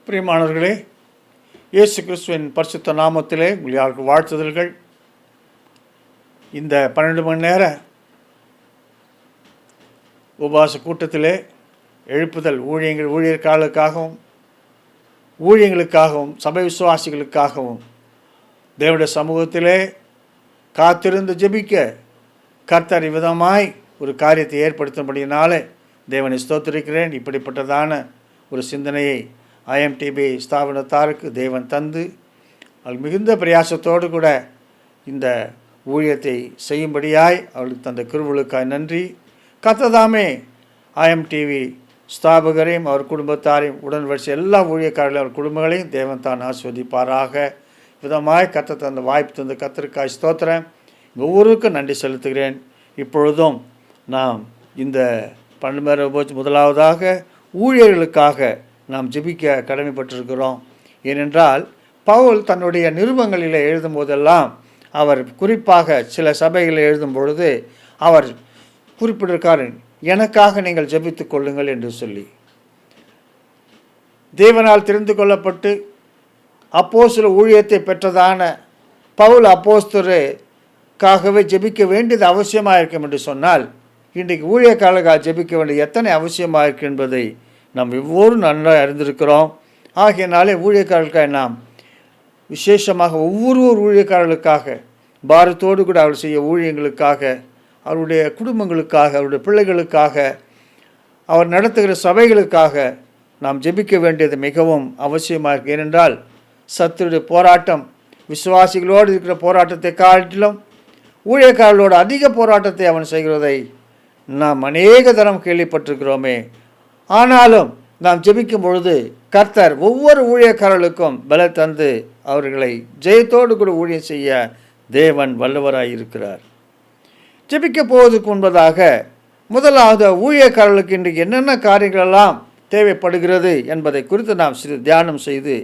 பிரியமானவர்களே, இயேசு கிறிஸ்துவின் பரிசுத்த நாமத்திலே உங்களுக்கு வாழ்த்துதல்கள். இந்த 12 மணி நேர உபவாச கூட்டத்திலே எழுப்புதல் ஊழியர்களுக்காகவும் சபை விசுவாசிகளுக்காகவும் தேவனுடைய சமூகத்திலே காத்திருந்து ஜெபிக்க கர்த்தர் விதமாய் ஒரு காரியத்தை ஏற்படுத்தும்படினாலே தேவனை ஸ்தோத்திரிக்கிறேன். இப்படிப்பட்டதான ஒரு சிந்தனையை ஐஎம்டிபி ஸ்தாபனத்தாருக்கு தேவன் தந்து அவள் மிகுந்த பிரயாசத்தோடு கூட இந்த ஊழியத்தை செய்யும்படியாய் அவளுக்கு தந்த கிருபைகளுக்காய் நன்றி. கர்த்ததாமே ஐஎம்டிவி ஸ்தாபகரையும் அவர் குடும்பத்தாரையும் உடன் வரிசை எல்லா ஊழியக்காரர்களையும் அவர் குடும்பங்களையும் தேவன் தான் ஆஸ்வதிப்பாராக. விதமாய் கர்த்தர் தந்த வாய்ப்பு தந்த கர்த்தருக்காய் ஸ்தோத்திரம். ஒவ்வொருவருக்கும் நன்றி செலுத்துகிறேன். இப்பொழுதும் நாம் இந்த 12 முதலாவதாக ஊழியர்களுக்காக நாம் ஜெபிக்க கடமைப்பட்டிருக்கிறோம். ஏனென்றால் பவுல் தன்னுடைய நிருபங்களில் எழுதும் போதெல்லாம் அவர் குறிப்பாக சில சபைகளில் எழுதும் பொழுது அவர் குறிப்பிட்டிருக்கார், எனக்காக நீங்கள் ஜெபித்துக் கொள்ளுங்கள் என்று சொல்லி. தேவனால் தெரிந்து கொள்ளப்பட்டு அப்போஸ்தல ஊழியத்தை பெற்றதான பவுல் அப்போஸ்தலருக்காகவே ஜெபிக்க வேண்டியது அவசியமாக இருக்கும் என்று சொன்னால், இன்றைக்கு ஊழியக்காரர்களுக்காக ஜெபிக்க வேண்டியது எத்தனை அவசியமாக இருக்கு என்பதை நாம் ஒவ்வொரு நன்றாக அறிந்திருக்கிறோம். ஆகையினாலே ஊழியக்காரர்களுக்காக நாம் விசேஷமாக ஒவ்வொரு ஊழியக்காரர்களுக்காக பாரத்தோடு கூட அவர் செய்ய ஊழியங்களுக்காக, அவருடைய குடும்பங்களுக்காக, அவருடைய பிள்ளைகளுக்காக, அவர் நடத்துகிற சபைகளுக்காக நாம் ஜெபிக்க வேண்டியது மிகவும் அவசியமாக இருக்குது. ஏனென்றால் சத்துருடைய போராட்டம் விசுவாசிகளோடு இருக்கிற போராட்டத்தை காட்டிலும் ஊழியக்காரர்களோடு அதிக போராட்டத்தை அவன் செய்கிறதை நாம் அநேக தரம் கேள்விப்பட்டிருக்கிறோமே. ஆனாலும் நாம் ஜெபிக்கும் பொழுது கர்த்தர் ஒவ்வொரு ஊழியக்காரர்களுக்கும் பல தந்து அவர்களை ஜெயத்தோடு கூட ஊழியம் செய்ய தேவன் வல்லவராய் இருக்கிறார். ஜெபிக்க போவதற்கு முன்பதாக முதலாவது ஊழியக்காரர்களுக்கு இன்றைக்கு என்னென்ன காரியங்களெல்லாம் தேவைப்படுகிறது என்பதை குறித்து நாம் சிறு தியானம் செய்து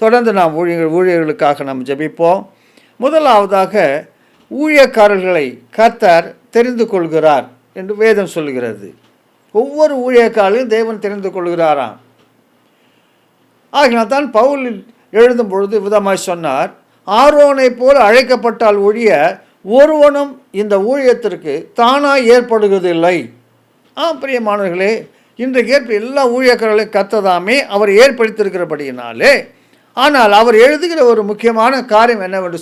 தொடர்ந்து நாம் ஊழியர்களுக்காக நாம் ஜெபிப்போம். முதலாவதாக ஊழியக்காரர்களை கர்த்தர் தெரிந்து கொள்கிறார் என்று வேதம் சொல்கிறது. ஒவ்வொரு ஊழியக்காரர்களையும் தேவன் தெரிந்து கொள்கிறாராம். ஆகினால் தான் பவுல் எழுதும் பொழுது விதமாய் சொன்னார், ஆரோனை போல் அழைக்கப்பட்டால் ஒழிய ஒருவனும் இந்த ஊழியத்திற்கு தானாக ஏற்படுவதில்லை. பிரியமானவர்களே, இன்றைக்கு எல்லா ஊழியக்காரர்களையும் கர்த்ததாமே அவர் ஏற்படுத்தியிருக்கிறபடியினாலே, ஆனால் அவர் எழுதுகிற ஒரு முக்கியமான காரியம் என்னவென்று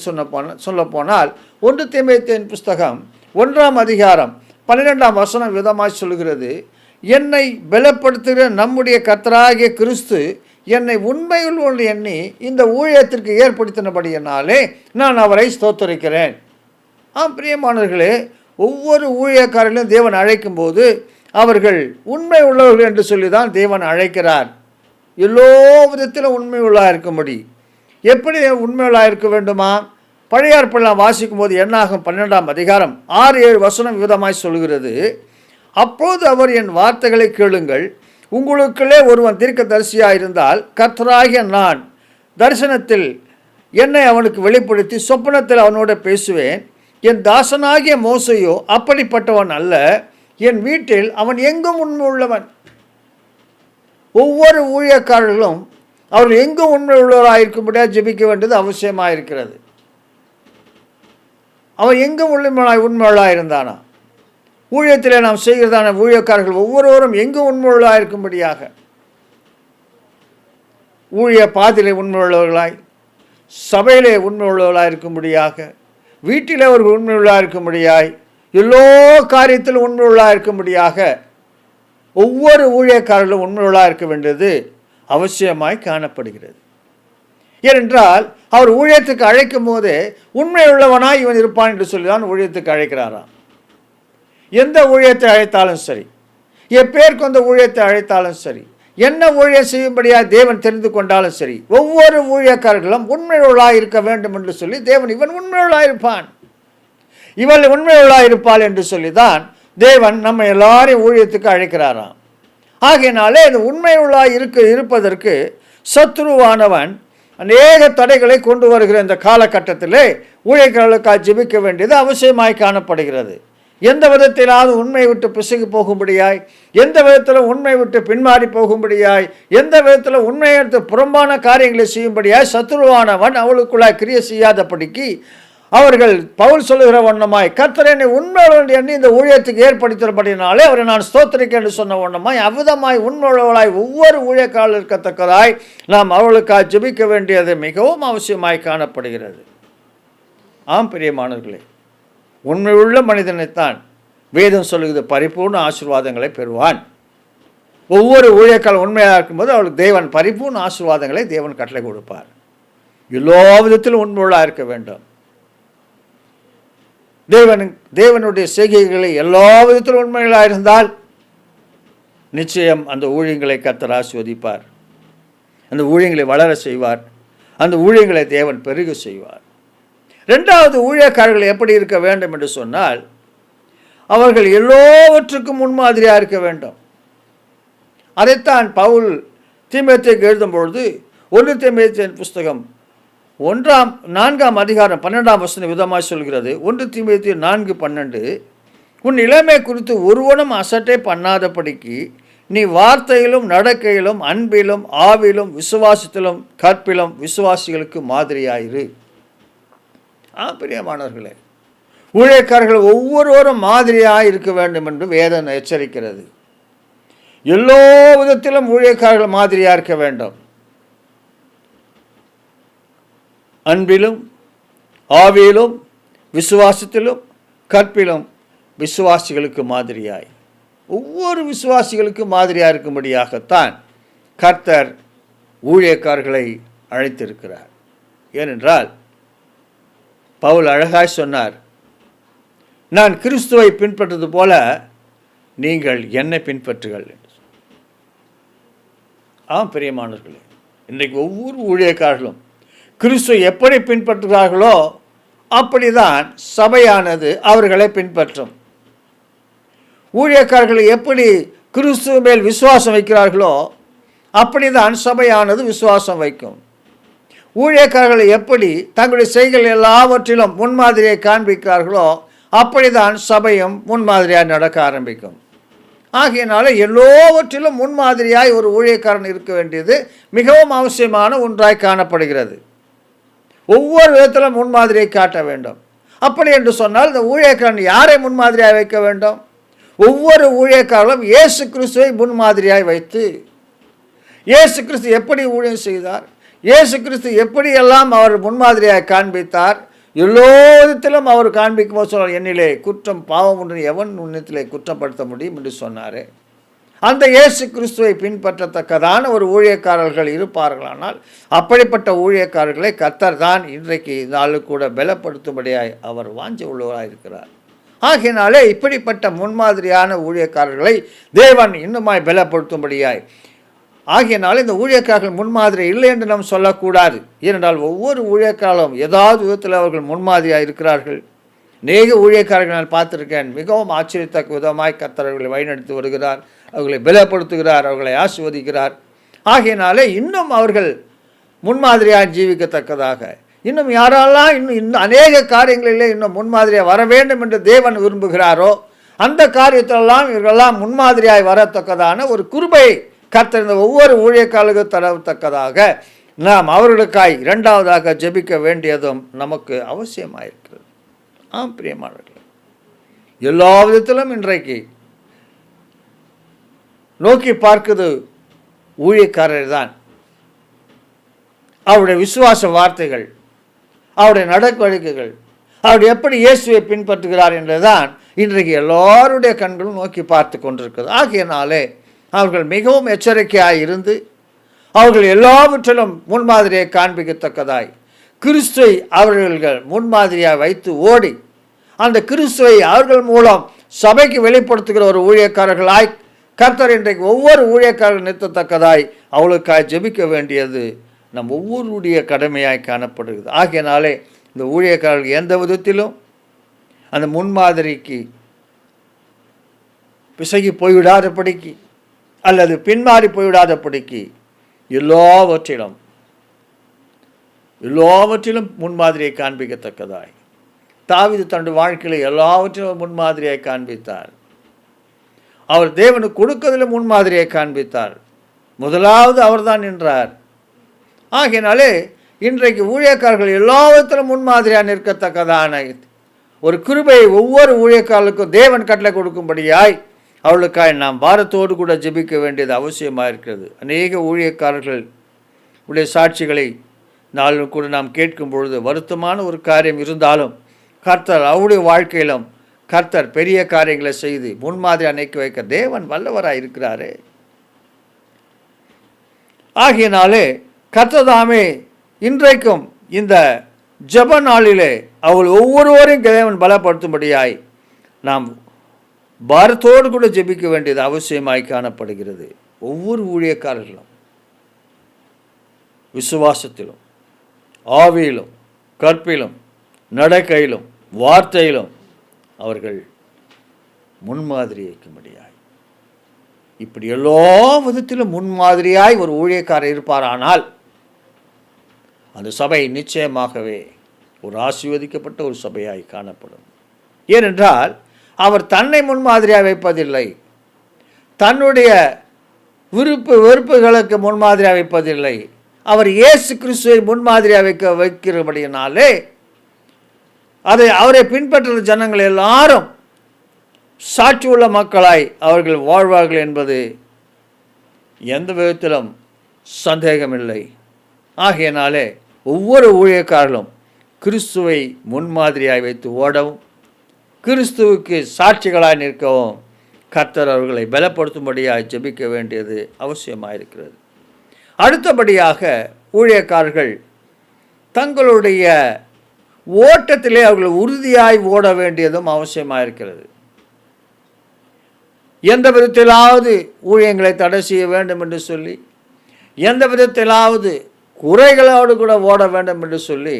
சொல்லப்போனால் 1 தீமோத்தேயுவின் புஸ்தகம் 1ஆம் அதிகாரம் 12ஆம் வசனம் விதமாய் சொல்கிறது, என்னை பலப்படுத்துகிற நம்முடைய கர்த்தராகிய கிறிஸ்து என்னை உண்மையில் ஒன்று எண்ணி இந்த ஊழியத்திற்கு ஏற்படுத்தினபடியினாலே நான் அவரை ஸ்தோத்தரிக்கிறேன். பிரியமானவர்களே, ஒவ்வொரு ஊழியக்காரர்களையும் தேவன் அழைக்கும் போது அவர்கள் உண்மை உள்ளவர்கள் என்று சொல்லி தான் தேவன் அழைக்கிறார். எல்லா விதத்திலும் உண்மை உள்ளாக இருக்கும்படி. எப்படி உண்மை உள்ளாக இருக்க வேண்டுமா? பழைய ஏற்பாட்டை வாசிக்கும் போது என்னாகும் 12ஆம் அதிகாரம் 6-7 வசனம் விதமாய் சொல்கிறது, அப்போது அவர் என் வார்த்தைகளை கேளுங்கள், உங்களுக்குள்ளே ஒருவன் தீர்க்கதரிசியாக இருந்தால் கர்த்தராகிய நான் தரிசனத்தில் என்னை அவனுக்கு வெளிப்படுத்தி சொப்பனத்தில் அவனோட பேசுவேன். என் தாசனாகிய மோசையோ அப்படிப்பட்டவன் அல்ல, என் வீட்டில் அவன் எங்கும் உண்மை உள்ளவன். ஒவ்வொரு ஊழியக்காரர்களும் அவர்கள் எங்கும் உண்மை உள்ளவராக இருக்கும்படியாக ஜெபிக்க வேண்டியது அவசியமாக இருக்கிறது. அவன் எங்கும் உண்மையுள்ளாக இருந்தானா? ஊழியத்தில் நாம் செய்கிறதான ஊழியக்காரர்கள் ஒவ்வொருவரும் எங்கும் உண்மையுள்ளாக இருக்கும்படியாக, ஊழிய பாதிலே உண்மையுள்ளவர்களாய், சபையிலே உண்மையுள்ளவர்களாக இருக்கும்படியாக, வீட்டிலே ஒரு உண்மையுள்ளாக இருக்கும்படியாய், எல்லோ காரியத்திலும் உண்மையுள்ளாக இருக்கும்படியாக ஒவ்வொரு ஊழியக்காரர்களும் உண்மையுள்ளாக இருக்க வேண்டியது அவசியமாய் காணப்படுகிறது. ஏனென்றால் அவர் ஊழியத்துக்கு அழைக்கும் போதே உண்மை உள்ளவனாய் இவன் இருப்பான் என்று சொல்லிதான் ஊழியத்துக்கு அழைக்கிறாராம். எந்த ஊழியத்தை அழைத்தாலும் சரி, எப்பேருக்கு அந்த ஊழியத்தை அழைத்தாலும் சரி, என்ன ஊழியம் செய்யும்படியாக தேவன் தெரிந்து கொண்டாலும் சரி, ஒவ்வொரு ஊழியக்காரர்களும் உண்மையுள்ளாக இருக்க வேண்டும் என்று சொல்லி தேவன் இவன் உண்மையுள்ளாக இருப்பான், இவள் உண்மையுள்ளாக இருப்பாள் என்று சொல்லிதான் தேவன் நம்ம எல்லாரையும் ஊழியத்துக்கு அழைக்கிறாராம். ஆகையினாலே இது உண்மையுள்ளாக இருப்பதற்கு சத்துருவானவன் அநேக தடைகளை கொண்டு வருகிற இந்த காலகட்டத்திலே ஊழியர்களுக்காக ஜெபிக்க வேண்டியது அவசியமாய் காணப்படுகிறது. எந்த விதத்திலாவது உண்மை விட்டு பிசகி போகும்படியாய், எந்த விதத்தில் உண்மை விட்டு பின்மாறி போகும்படியாய், எந்த விதத்தில் உண்மையெடுத்து புறம்பான காரியங்களை செய்யும்படியாய் சத்துருவானவன் அவளுக்குள்ளாய் கிரியை செய்யாதபடிக்கு அவர்கள் பவுல் சொல்லுகிற வண்ணமாய் கர்த்தர் என்னை உண்மையுள்ள எண்ணி இந்த ஊழியத்துக்கு ஏற்படுத்துகிறபடினாலே அவரை நான் ஸ்தோத்திரிக்க என்று சொன்ன வண்ணமாய் அவ்விதமாய் உண்மையுள்ளவளாய் ஒவ்வொரு ஊழியக்காரர்கள் இருக்கத்தக்கதாய் நாம் அவர்களுக்காக ஜெபிக்க வேண்டியது மிகவும் அவசியமாய் காணப்படுகிறது. ஆம் பிரியமானவர்களே, உண்மையுள்ள மனிதனைத்தான் வேதம் சொல்லுகிறது பரிபூர்ண ஆசீர்வாதங்களை பெறுவான். ஒவ்வொரு ஊழியக்காரர் உண்மையாக இருக்கும்போது அவளுக்கு தேவன் பரிபூர்ண ஆசீர்வாதங்களை தேவன் கட்டளை கொடுப்பார். எல்லா விதத்திலும் உண்மையுள்ளதாக இருக்க வேண்டும். தேவனுடைய செய்கைகளை எல்லா விதத்திலும் உண்மைகளாக இருந்தால் நிச்சயம் அந்த ஊழியங்களை கர்த்தர் ஆசீர்வதிப்பார். அந்த ஊழியங்களை வளர செய்வார். அந்த ஊழியங்களை தேவன் பெருக செய்வார். இரண்டாவது, ஊழியக்காரர்கள் எப்படி இருக்க வேண்டும் என்று சொன்னால் அவர்கள் எல்லாவற்றுக்கும் முன்மாதிரியாக இருக்க வேண்டும். அதைத்தான் பவுல் தீமோத்தேயுக்கு எழுதும் பொழுது 1 தீமோத்தேயு புஸ்தகம் 4ஆம் அதிகாரம் 12ஆம் வசனம் விதமாய் சொல்கிறது. 1 தீமோத்தேயு 4:12, உன் இளமை குறித்து ஒருவனும் அசட்டை பண்ணாதபடிக்கு நீ வார்த்தையிலும் நடக்கையிலும் அன்பிலும் ஆவிலும் விசுவாசத்திலும் கற்பிலும் விசுவாசிகளுக்கு மாதிரியாயிரு. பிரியமானவர்களே, ஊழியக்காரர்கள் ஒவ்வொருவரும் மாதிரியாக இருக்க வேண்டும் என்று வேதம் எச்சரிக்கிறது. எல்லா விதத்திலும் ஊழியக்காரர்கள் மாதிரியாக இருக்க வேண்டும். அன்பிலும் ஆவியிலும் விசுவாசத்திலும் கற்பிலும் விசுவாசிகளுக்கு மாதிரியாய், ஒவ்வொரு விசுவாசிகளுக்கு மாதிரியாக இருக்கும்படியாகத்தான் கர்த்தர் ஊழியக்காரர்களை அழைத்திருக்கிறார். ஏனென்றால் பவுல் அழகாய் சொன்னார், நான் கிறிஸ்துவை பின்பற்றுவது போல நீங்கள் என்னை பின்பற்றுங்கள் என்று. பிரியமானவர்களே, இன்றைக்கு ஒவ்வொரு ஊழியக்காரர்களும் கிறிஸ்துவை எப்படி பின்பற்றுகிறார்களோ அப்படிதான் சபையானது அவர்களை பின்பற்றும். ஊழியக்காரர்கள் எப்படி கிறிஸ்துவ மேல் விசுவாசம் வைக்கிறார்களோ அப்படிதான் சபையானது விசுவாசம் வைக்கும். ஊழியக்காரர்கள் எப்படி தங்களுடைய செய்கைகள் எல்லாவற்றிலும் முன்மாதிரியை காண்பிக்கிறார்களோ அப்படிதான் சபையும் முன்மாதிரியாக நடக்க ஆரம்பிக்கும். ஆகையினால எல்லாவற்றிலும் முன்மாதிரியாய் ஒரு ஊழியக்காரன் இருக்க வேண்டியது மிகவும் அவசியமான ஒன்றாய் காணப்படுகிறது. ஒவ்வொரு விதத்திலும் முன்மாதிரியை காட்ட வேண்டும். அப்படி என்று சொன்னால் இந்த ஊழியக்காரன் யாரை முன்மாதிரியாக வைக்க வேண்டும்? ஒவ்வொரு ஊழியக்காரர்களும் இயேசு கிறிஸ்துவை முன்மாதிரியாய் வைத்து, இயேசு கிறிஸ்து எப்படி ஊழியம் செய்தார், இயேசு கிறிஸ்து எப்படியெல்லாம் அவர் முன்மாதிரியாக காண்பித்தார், எல்லா விதத்திலும் அவர் காண்பிக்கும் போது சொன்னார், என்னிலே குற்றம் பாவம் ஒன்று எவன் உன்னத்திலே குற்றப்படுத்த முடியும் என்று சொன்னார். அந்த இயேசு கிறிஸ்துவை பின்பற்றத்தக்கதான ஒரு ஊழியக்காரர்கள் இருப்பார்களானால் அப்படிப்பட்ட ஊழியக்காரர்களை கர்த்தர் தான் இன்றைக்கு நாளுக்கு கூட பலப்படுத்தும்படியாய் அவர் வாஞ்ச உள்ளவராக இருக்கிறார். ஆகையினாலே இப்படிப்பட்ட முன்மாதிரியான ஊழியக்காரர்களை தேவன் இன்னுமாய் பலப்படுத்தும்படியாய், ஆகையினால இந்த ஊழியக்காரர்கள் முன்மாதிரி இல்லை என்று நாம் சொல்லக்கூடாது. ஏனென்றால் ஒவ்வொரு ஊழியக்காரரும் ஏதாவது விதத்தில் அவர்கள் முன்மாதிரியாக இருக்கிறார்கள். அநேக ஊழியக்காரர்கள் நான் பார்த்துருக்கேன், மிகவும் ஆச்சரியத்தக்க விதமாய் கர்த்தர் அவர்களை வழிநடத்தி வருகிறார், அவர்களை பலப்படுத்துகிறார், அவர்களை ஆசீர்வதிக்கிறார். ஆகையினாலே இன்னும் அவர்கள் முன்மாதிரியாக ஜீவிக்கத்தக்கதாக இன்னும் யாரெல்லாம் இன்னும் அநேக காரியங்களிலே இன்னும் முன்மாதிரியாக வர வேண்டும் என்று தேவன் விரும்புகிறாரோ அந்த காரியத்திலெல்லாம் இவர்களெல்லாம் முன்மாதிரியாய் வரத்தக்கதான ஒரு கிருபையை கர்த்தர் இந்த ஒவ்வொரு ஊழியக்காரர்களுக்கு தரத்தக்கதாக நாம் அவர்களுக்காய் இரண்டாவதாக ஜெபிக்க வேண்டியதும் நமக்கு அவசியமாயிருக்கிறது. பிரியமானவர்களே, எல்லா விதத்திலும் இன்றைக்கு நோக்கி பார்க்குது ஊழியக்காரர் தான். அவருடைய விசுவாச வார்த்தைகள், அவருடைய நடவடிக்கைகள், அவர் எப்படி இயேசுவை பின்பற்றுகிறார் என்றுதான் இன்றைக்கு எல்லாருடைய கண்களும் நோக்கி பார்த்து கொண்டிருக்கிறது. ஆகையினாலே அவர்கள் மிகவும் எச்சரிக்கையாக இருந்து அவர்கள் எல்லாவற்றிலும் முன்மாதிரியை காண்பிக்கத்தக்கதாய் கிறிஸ்துவை அவர்கள் முன்மாதிரியாக வைத்து ஓடி அந்த கிறிஸ்துவை அவர்கள் மூலம் சபைக்கு வெளிப்படுத்துகிற ஒரு ஊழியக்காரர்களாய் கர்த்தர் இன்றைக்கு ஒவ்வொரு ஊழியக்காரர்கள் நிறுத்தத்தக்கதாய் அவளுக்காய் ஜெபிக்க வேண்டியது நம் ஒவ்வொருடைய கடமையாய் காணப்படுகிறது. ஆகையினாலே இந்த ஊழியக்காரர்கள் எந்த விதத்திலும் அந்த முன்மாதிரிக்கு பிசகி போய்விடாதபடிக்கு அல்லது பின்மாறி போய்விடாதபடிக்கு எல்லாவற்றிலும் முன்மாதிரியை காண்பிக்கத்தக்கதாய் தாவீது தன்னுடைய வாழ்க்கையில் எல்லாவற்றிலும் முன்மாதிரியை காண்பித்தார். அவர் தேவனுக்கு கொடுக்கறதில் முன்மாதிரியை காண்பித்தார். முதலாவது அவர்தான் நின்றார். ஆகையினாலே இன்றைக்கு ஊழியக்காரர்கள் எல்லாவற்றிலும் முன்மாதிரியாக நிற்கத்தக்கதான ஒரு கிருபையை ஒவ்வொரு ஊழியக்காரர்களுக்கும் தேவன் கட்டளை கொடுக்கும்படியாய் அவளுக்காய் நாம் பாரத்தோடு கூட ஜெபிக்க வேண்டியது அவசியமாக இருக்கிறது. அநேக ஊழியக்காரர்கள் உடைய சாட்சிகளை நாளும் கூட நாம் கேட்கும் பொழுது வருத்தமான ஒரு காரியம் இருந்தாலும் கர்த்தர் அவருடைய வாழ்க்கையிலும் கர்த்தர் பெரிய காரியங்களை செய்து முன்மாதிரி அணைக்க வைக்க தேவன் வல்லவராக இருக்கிறாரே. ஆகியனாலே கர்த்ததாமே இன்றைக்கும் இந்த ஜெப நாளிலே அவள் ஒவ்வொருவரையும் தேவன் பலப்படுத்தும்படியாய் நாம் பாரத்தோடு கூட ஜெபிக்க வேண்டியது அவசியமாய் காணப்படுகிறது. ஒவ்வொரு ஊழியக்காரர்களும் விசுவாசத்திலும் ஆவியிலும் கற்பிலும் நடக்கையிலும் வார்த்தையிலும் அவர்கள் முன்மாதிரி வைக்கும்படியாய், இப்படி எல்லா விதத்திலும் முன்மாதிரியாய் ஒரு ஊழியக்காரர் இருப்பாரானால் அந்த சபை நிச்சயமாகவே ஒரு ஆசீர்வதிக்கப்பட்ட ஒரு சபையாய் காணப்படும். ஏனென்றால் அவர் தன்னை முன்மாதிரியாக வைப்பதில்லை, தன்னுடைய வெறுப்புகளுக்கு முன்மாதிரியாக வைப்பதில்லை. அவர் இயேசு கிறிஸ்துவை முன்மாதிரியாக வைக்கிறபடியினாலே அவரை பின்பற்றுகிற ஜனங்கள் எல்லாரும் சாட்சி உள்ள மக்களாய் அவர்கள் வாழ்வார்கள் என்பது எந்த விதத்திலும் சந்தேகமில்லை. ஆகையினாலே ஒவ்வொரு ஊழியக்காரர்களும் கிறிஸ்துவை முன்மாதிரியாய் வைத்து ஓடவும் கிறிஸ்துவுக்கு சாட்சிகளாய் நிற்கவும் கர்த்தர் அவர்களை பலப்படுத்தும்படியாக ஜெபிக்க வேண்டியது அவசியமாக இருக்கிறது. அடுத்தபடியாக ஊழியக்காரர்கள் தங்களுடைய ஓட்டத்திலே அவர்கள் உறுதியாய் ஓட வேண்டியதும் அவசியமாக இருக்கிறது. எந்த விதத்திலாவது ஊழியங்களை தடை செய்ய வேண்டும் என்று சொல்லி, எந்த விதத்திலாவது குறைகளோடு கூட ஓட வேண்டும் என்று சொல்லி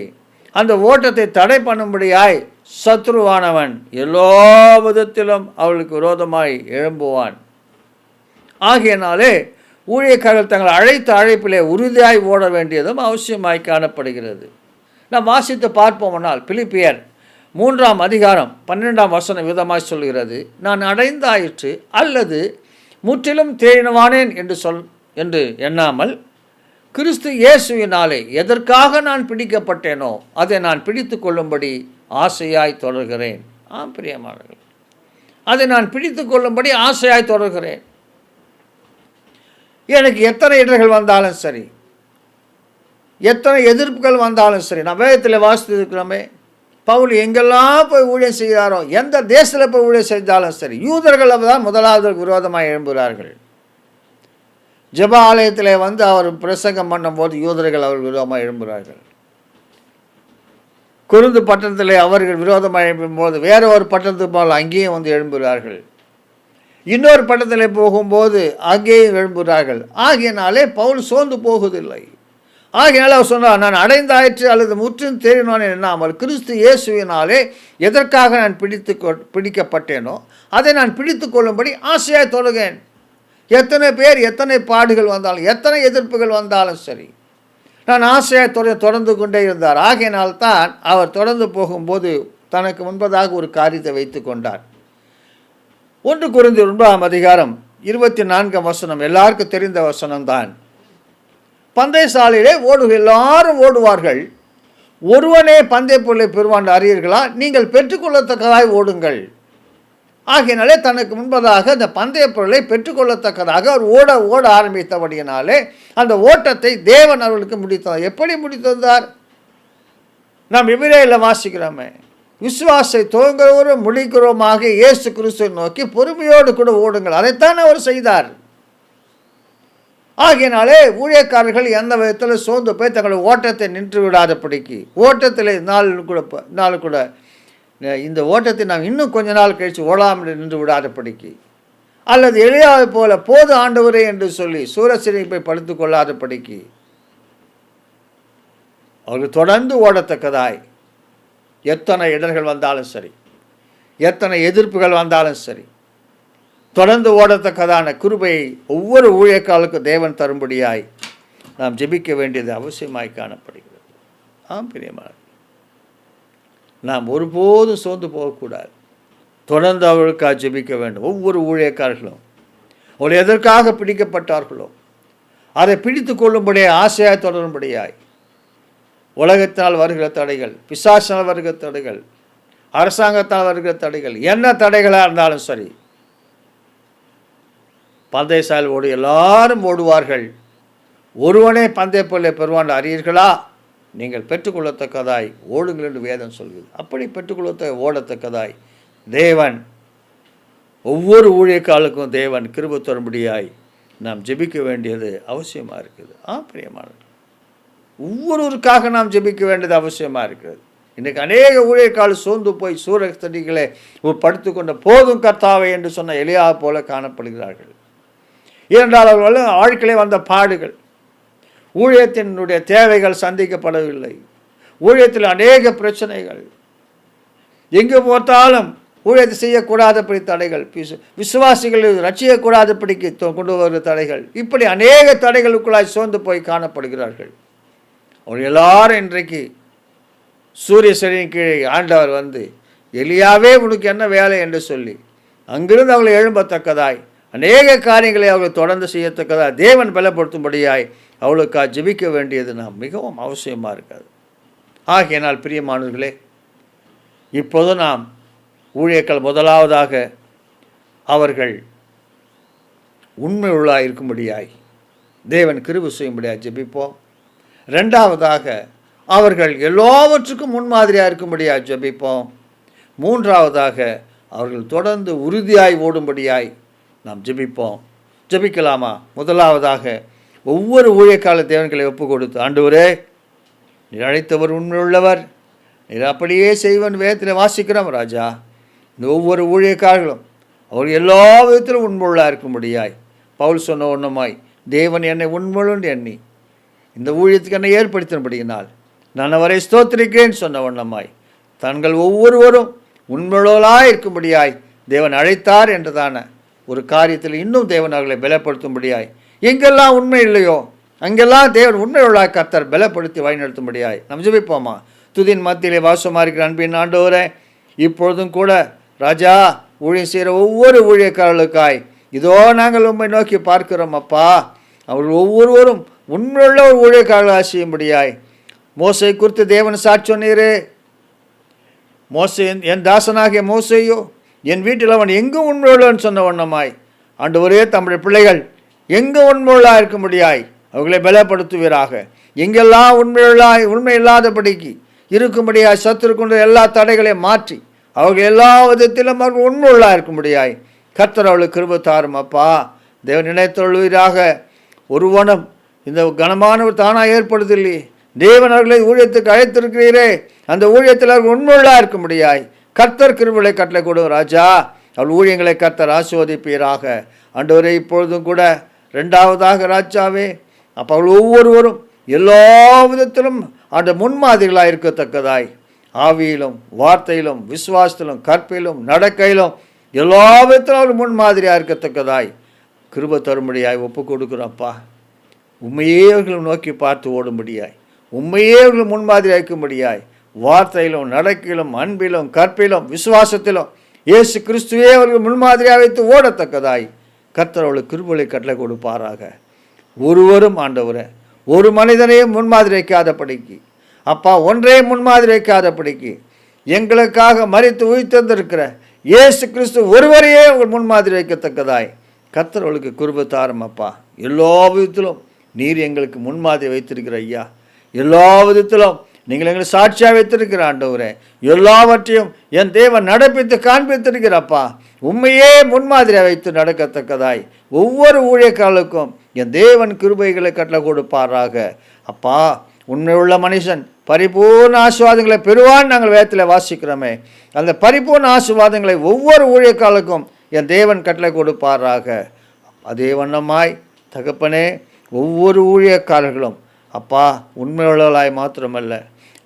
அந்த ஓட்டத்தை தடை பண்ணும்படியாய் சத்ருவானவன் எல்லா விதத்திலும் அவளுக்கு விரோதமாய் எழும்புவான். ஆகையினாலே ஊழியக்காரர்கள் தங்கள் அழைத்த அழைப்பிலே உறுதியாய் ஓட வேண்டியதும் அவசியமாய் காணப்படுகிறது. நாம் வாசித்து பார்ப்போம்னால் பிலிப்பியர் 3ஆம் அதிகாரம் 12ஆம் வசனம் விதமாய் சொல்கிறது, நான் அடைந்தாயிற்று அல்லது முற்றிலும் தேறினவானேன் என்று எண்ணாமல் கிறிஸ்து இயேசுவினாலே எதற்காக நான் பிடிக்கப்பட்டேனோ அதை நான் பிடித்து கொள்ளும்படி ஆசையாய் தொடர்கிறேன். பிரியமானவர்களே, அதை நான் பிடித்து கொள்ளும்படி ஆசையாய் தொடர்கிறேன். எனக்கு எத்தனை இடர்கள் வந்தாலும் சரி, எத்தனை எதிர்ப்புகள் வந்தாலும் சரி, நான் வேதத்தில் வாசித்து இருக்கிறோமே, பவுல் எங்கெல்லாம் போய் ஊழியம் செய்கிறாரோ, எந்த தேசத்தில் போய் ஊழியம் செய்தாலும் சரி, யூதர்கள் தான் முதலாவது விரோதமாக எழும்புகிறார்கள். ஜெப ஆலயத்தில் அவர் பிரசங்கம் பண்ணும்போது யூதர்கள் அவர் விரோதமாக எழும்புகிறார்கள். கொரிந்து பட்டணத்தில் அவர்கள் விரோதமாக எழும்பும்போது வேற ஒரு பட்டணத்துக்கு போல் அங்கேயும் எழும்புகிறார்கள். இன்னொரு பட்டணத்தில் போகும்போது அங்கேயும் எழும்புகிறார்கள். ஆகியனாலே பவுல் சோர்ந்து போகுதில்லை. ஆகையால் அவர் சொன்னார், நான் அடைந்தாயிற்று அல்லது முற்றும் தேறினோன் எண்ணாமல் கிறிஸ்து இயேசுவினாலே எதற்காக நான் பிடிக்கப்பட்டேனோ அதை நான் பிடித்து கொள்ளும்படி ஆசையாய் தொடர்கிறேன். எத்தனை பேர் எத்தனை பாடுகள் வந்தாலும் எத்தனை எதிர்ப்புகள் வந்தாலும் சரி, நான் ஆசையாய் தொடர்ந்து கொண்டே இருந்தார். ஆகையினால்தான் அவர் தொடர்ந்து போகும்போது தனக்கு முன்பதாக ஒரு காரியத்தை வைத்து கொண்டார். 1 கொரிந்தியர் 9ஆம் அதிகாரம் 24ஆம் வசனம் எல்லாருக்கும் தெரிந்த வசனம்தான். பந்தய சாலையிலே எல்லாரும் ஓடுவார்கள், ஒருவனே பந்தய பொருளை பெறுவான் அறியீர்களா? நீங்கள் பெற்றுக்கொள்ளத்தக்கதாய் ஓடுங்கள். ஆகையினாலே தனக்கு முன்பதாக அந்த பந்தய பொருளை பெற்றுக்கொள்ளத்தக்கதாக அவர் ஓட ஆரம்பித்தபடியினாலே அந்த ஓட்டத்தை தேவன் அவர்களுக்கு முடித்தார். எப்படி முடித்திருந்தார்? நாம் எபிரேயரில் வாசிக்கிறோமே, விசுவாசத்தை துவங்குகிறவரும் முடிக்கிறோமாக இயேசு கிறிஸ்துவை நோக்கி பொறுமையோடு கூட ஓடுங்கள். அதைத்தான் அவர் செய்தார். ஆகையினாலே ஊழியக்காரர்கள் எந்த விதத்தில் சோர்ந்து போய் தங்களுடைய ஓட்டத்தை நின்று விடாதபடிக்கு, ஓட்டத்தில் நாள் கூட இந்த ஓட்டத்தை நாம் இன்னும் கொஞ்ச நாள் கழித்து ஓடாமல் நின்று விடாதபடிக்கு, அல்லது எளியாவை போல போது ஆண்டவரே என்று சொல்லி சூரசிரிப்பை படுத்து கொள்ளாதபடிக்கு அவர்கள் தொடர்ந்து ஓடத்தக்கதாய் எத்தனை இடர்கள் வந்தாலும் சரி, எத்தனை எதிர்ப்புகள் வந்தாலும் சரி, தொடர்ந்து ஓடத்தக்கதான கிருபையை ஒவ்வொரு ஊழியக்காரர்களுக்கும் தேவன் தரும்படியாய் நாம் ஜெபிக்க வேண்டியது அவசியமாய் காணப்படுகிறது. பிரியமான நாம் ஒருபோதும் சோர்ந்து போகக்கூடாது. தொடர்ந்து அவர்களுக்காக ஜெபிக்க வேண்டும். ஒவ்வொரு ஊழியக்காரர்களும் அவர்கள் எதற்காக பிடிக்கப்பட்டார்களோ அதை பிடித்து கொள்ளும்படியாய், ஆசையாய் தொடரும்படியாய், உலகத்தினால் வருகிற தடைகள், பிசாசினால் வருகிற தடைகள், அரசாங்கத்தால் வருகிற தடைகள், என்ன தடைகளாக இருந்தாலும் சரி, பந்தய சாலையில் ஓடி எல்லாரும் ஓடுவார்கள், ஒருவனே பந்தய பொருளை பெறுவான் அறியீர்களா? நீங்கள் பெற்றுக்கொள்ளத்தக்கதாய் ஓடுங்கள் என்று வேதம் சொல்கிறது. அப்படி ஓடத்தக்கதாய் தேவன் ஒவ்வொரு ஊழியக்காலுக்கும் தேவன் கிருபை தரும்படியாய் நாம் ஜெபிக்க வேண்டியது அவசியமாக இருக்குது. பிரியமானது, ஒவ்வொருவருக்காக நாம் ஜெபிக்க வேண்டியது அவசியமாக இருக்கிறது. இன்றைக்கு அநேக ஊழியக்கால் சோர்ந்து போய் சூரத்தடிகளை படுத்து கொண்ட போதும் கர்த்தாவே என்று சொன்ன எலியா போல காணப்படுகிறார்கள். ஏனென்றால் அவர்கள் வாழ்க்கையிலே வந்த பாடுகள், ஊழியத்தினுடைய தேவைகள் சந்திக்கப்படவில்லை, ஊழியத்தில் அநேக பிரச்சனைகள், எங்கு பார்த்தாலும் ஊழியத்தை செய்யக்கூடாதபடி தடைகள், விசுவாசிகள் ரட்சிக்கக்கூடாதபடிக்கு கொண்டு வருகிற தடைகள், இப்படி அநேக தடைகளுக்குள்ளாய் சோர்ந்து போய் காணப்படுகிறார்கள். அவர்கள் எல்லாரும் இன்றைக்கு சூரிய செடியின் கீழே ஆண்டவர் வந்து எலியாவே உனக்கு என்ன வேலை என்று சொல்லி அங்கிருந்து அவளை எழும்பத்தக்கதாய் அநேக காரியங்களை அவர்கள் தொடர்ந்து செய்யத்தக்கதாய் தேவன் பலப்படுத்தும்படியாய் அவளுக்காக ஜெபிக்க வேண்டியது நாம் மிகவும் அவசியமாக இருக்காது. ஆகையினால் பிரியமானவர்களே, இப்போது நாம் ஊழியர்கள் முதலாவதாக அவர்கள் உண்மை உள்ளாக இருக்கும்படியாய் தேவன் கிருபை செய்யும்படியாய் ஜெபிப்போம். ரெண்டாவதாக அவர்கள் எல்லாவற்றுக்கும் முன்மாதிரியாக இருக்கும்படியாய் ஜெபிப்போம். மூன்றாவதாக அவர்கள் தொடர்ந்து உறுதியாய் ஓடும்படியாய் நாம் ஜெபிப்போம். ஜெபிக்கலாமா? முதலாவதாக ஒவ்வொரு ஊழியக்கால தேவன்களை ஒப்பு கொடுத்து, ஆண்டவரே நீர் அழைத்தவர் உண்மையுள்ளவர், நீர் அப்படியே செய்வன் வேதத்தில் வாசிக்கிறோம் ராஜா. இந்த ஒவ்வொரு ஊழியக்காரர்களும் அவர்கள் எல்லா விதத்திலும் உண்மையுள்ளாக இருக்கும்படியாய் பவுல் சொன்ன ஒன்றுமாய் தேவன் என்னை உண்மையுள்ள எண்ணி இந்த ஊழியத்துக்கு என்னை ஏற்படுத்தினபடியினால் நான் அவரை ஸ்தோத்திரிக்கிறேன் சொன்ன வண்ணமாய் தங்கள் ஒவ்வொருவரும் உண்மையுள்ளவர்களாக இருக்கும்படியாய் தேவன் அழைத்தார் என்றதான ஒரு காரியத்தில் இன்னும் தேவன் அவர்களை பலப்படுத்தும்படியாய், எங்கெல்லாம் உண்மை இல்லையோ அங்கெல்லாம் தேவன் உண்மையுள்ளாக கர்த்தர் பலப்படுத்தி வழிநடத்தும்படியாய் நாம் ஜெபிப்போமா? துதியின் மத்தியிலே வாசமாக இருக்கிற அன்பின் ஆண்டவரே, இப்பொழுதும் கூட ராஜா ஊழியம் செய்கிற ஒவ்வொரு ஊழியக்காரர்களுக்காய் இதோ நாங்கள் உண்மை நோக்கி பார்க்கிறோம் அப்பா. அவர்கள் ஒவ்வொருவரும் உண்மையுள்ள ஒரு ஊழியக்காரர்களாக செய்யும்படியாய், மோசை குறித்து தேவன் சாட்சி சொன்னீரே, மோசை என் தாசனாகிய மோசையோ என் வீட்டில் அவன் எங்கும் உண்மையுள்ளவன் சொன்ன வண்ணமாய் ஆண்டவரே தம்முடைய பிள்ளைகள் எங்கு உண்மையுள்ளாக இருக்கும்படியாய் அவர்களை பலப்படுத்துவீராக. எங்கெல்லாம் உண்மை இல்லாதபடிக்கு இருக்கும்படியாய் சத்துரு கொண்ட எல்லா தடைகளையும் மாற்றி அவர்கள் எல்லா விதத்திலும் அவர்கள் உண்மையுள்ளாக இருக்கும்படியாய் கர்த்தர் அவளுக்கு கிருபை தாரும் அப்பா. தேவன் நினைத்தொழுவீராக. ஒருவனும் இந்த கனமானவர் தானாக ஏற்படுதில்லை, தேவன் அவர்களை ஊழியத்துக்கு அழைத்திருக்கிறீரே, அந்த ஊழியத்தில் அவர்கள் உண்மையுள்ளாக இருக்கும்படியாய் கர்த்தர் கிருபையை கட்டளை கொடுங்க ராஜா. அவள் ஊழியங்களை கர்த்தர் ஆசீர்வதிப்பீராக. ஆண்டவரே இப்பொழுதும் கூட ரெண்டாவதாக ராஜாவே அப்போ அவள் ஒவ்வொருவரும் எல்லா விதத்திலும் அந்த முன்மாதிரிகளாக இருக்கத்தக்கதாய் ஆவியிலும் வார்த்தையிலும் விசுவாசத்திலும் கற்பிலும் நடக்கையிலும் எல்லா விதத்திலும் அவள் முன்மாதிரியாக இருக்கத்தக்கதாய் கிருபை தரும்படியாய் ஒப்பு கொடுக்குறோம்ப்பா. உண்மையே அவர்களை நோக்கி பார்த்து ஓடும்படியாய், உண்மையே அவர்கள் முன்மாதிரி வைக்கும்படியாய் வார்த்தையிலும் நடக்கையிலும் அன்பிலும் கற்பிலும் விசுவாசத்திலும் இயேசு கிறிஸ்துவே அவர்கள் முன்மாதிரியாக வைத்து ஓடத்தக்கதாய் கர்த்தர் அவளுக்கு கிருபையை கட்டளை கொடுப்பாராக. ஒருவரும் ஆண்டவரே ஒரு மனிதனையும் முன்மாதிரி வைக்காதபடிக்கு அப்பா, ஒன்றே முன்மாதிரி வைக்காதபடிக்கு எங்களுக்காக மரித்து உயிர்த்தெழுந்திருக்கிற இயேசு கிறிஸ்து ஒருவரையே அவர்கள் முன்மாதிரி வைக்கத்தக்கதாய் கர்த்தர் அவளுக்கு கிருபை தாரும் அப்பா. எல்லா விதத்திலும் நீர் எங்களுக்கு முன்மாதிரி வைத்திருக்கிற ஐயா, எல்லா விதத்திலும் நீங்கள் எங்களை சாட்சியாக வைத்திருக்கிற ஆண்டவரே, எல்லாவற்றையும் என் தேவன் நடப்பித்து காண்பித்திருக்கிறப்பா. உண்மையே முன்மாதிரியாக வைத்து நடக்கத்தக்கதாய் ஒவ்வொரு ஊழியக்காரர்களுக்கும் என் தேவன் கிருபைகளை கட்டளை கொடுப்பாராக. அப்பா, உண்மையுள்ள மனுஷன் பரிபூர்ண ஆசீர்வாதங்களை பெறுவான் நாங்கள் வேதத்தில் வாசிக்கிறோமே, அந்த பரிபூர்ண ஆசீர்வாதங்களை ஒவ்வொரு ஊழியக்காரர்களுக்கும் என் தேவன் கட்டளை கொடுப்பாராக. அதே வண்ணமாய் தகப்பனே, ஒவ்வொரு ஊழியக்காரர்களும் அப்பா உண்மையுள்ளவர்களாய் மாத்திரமல்ல,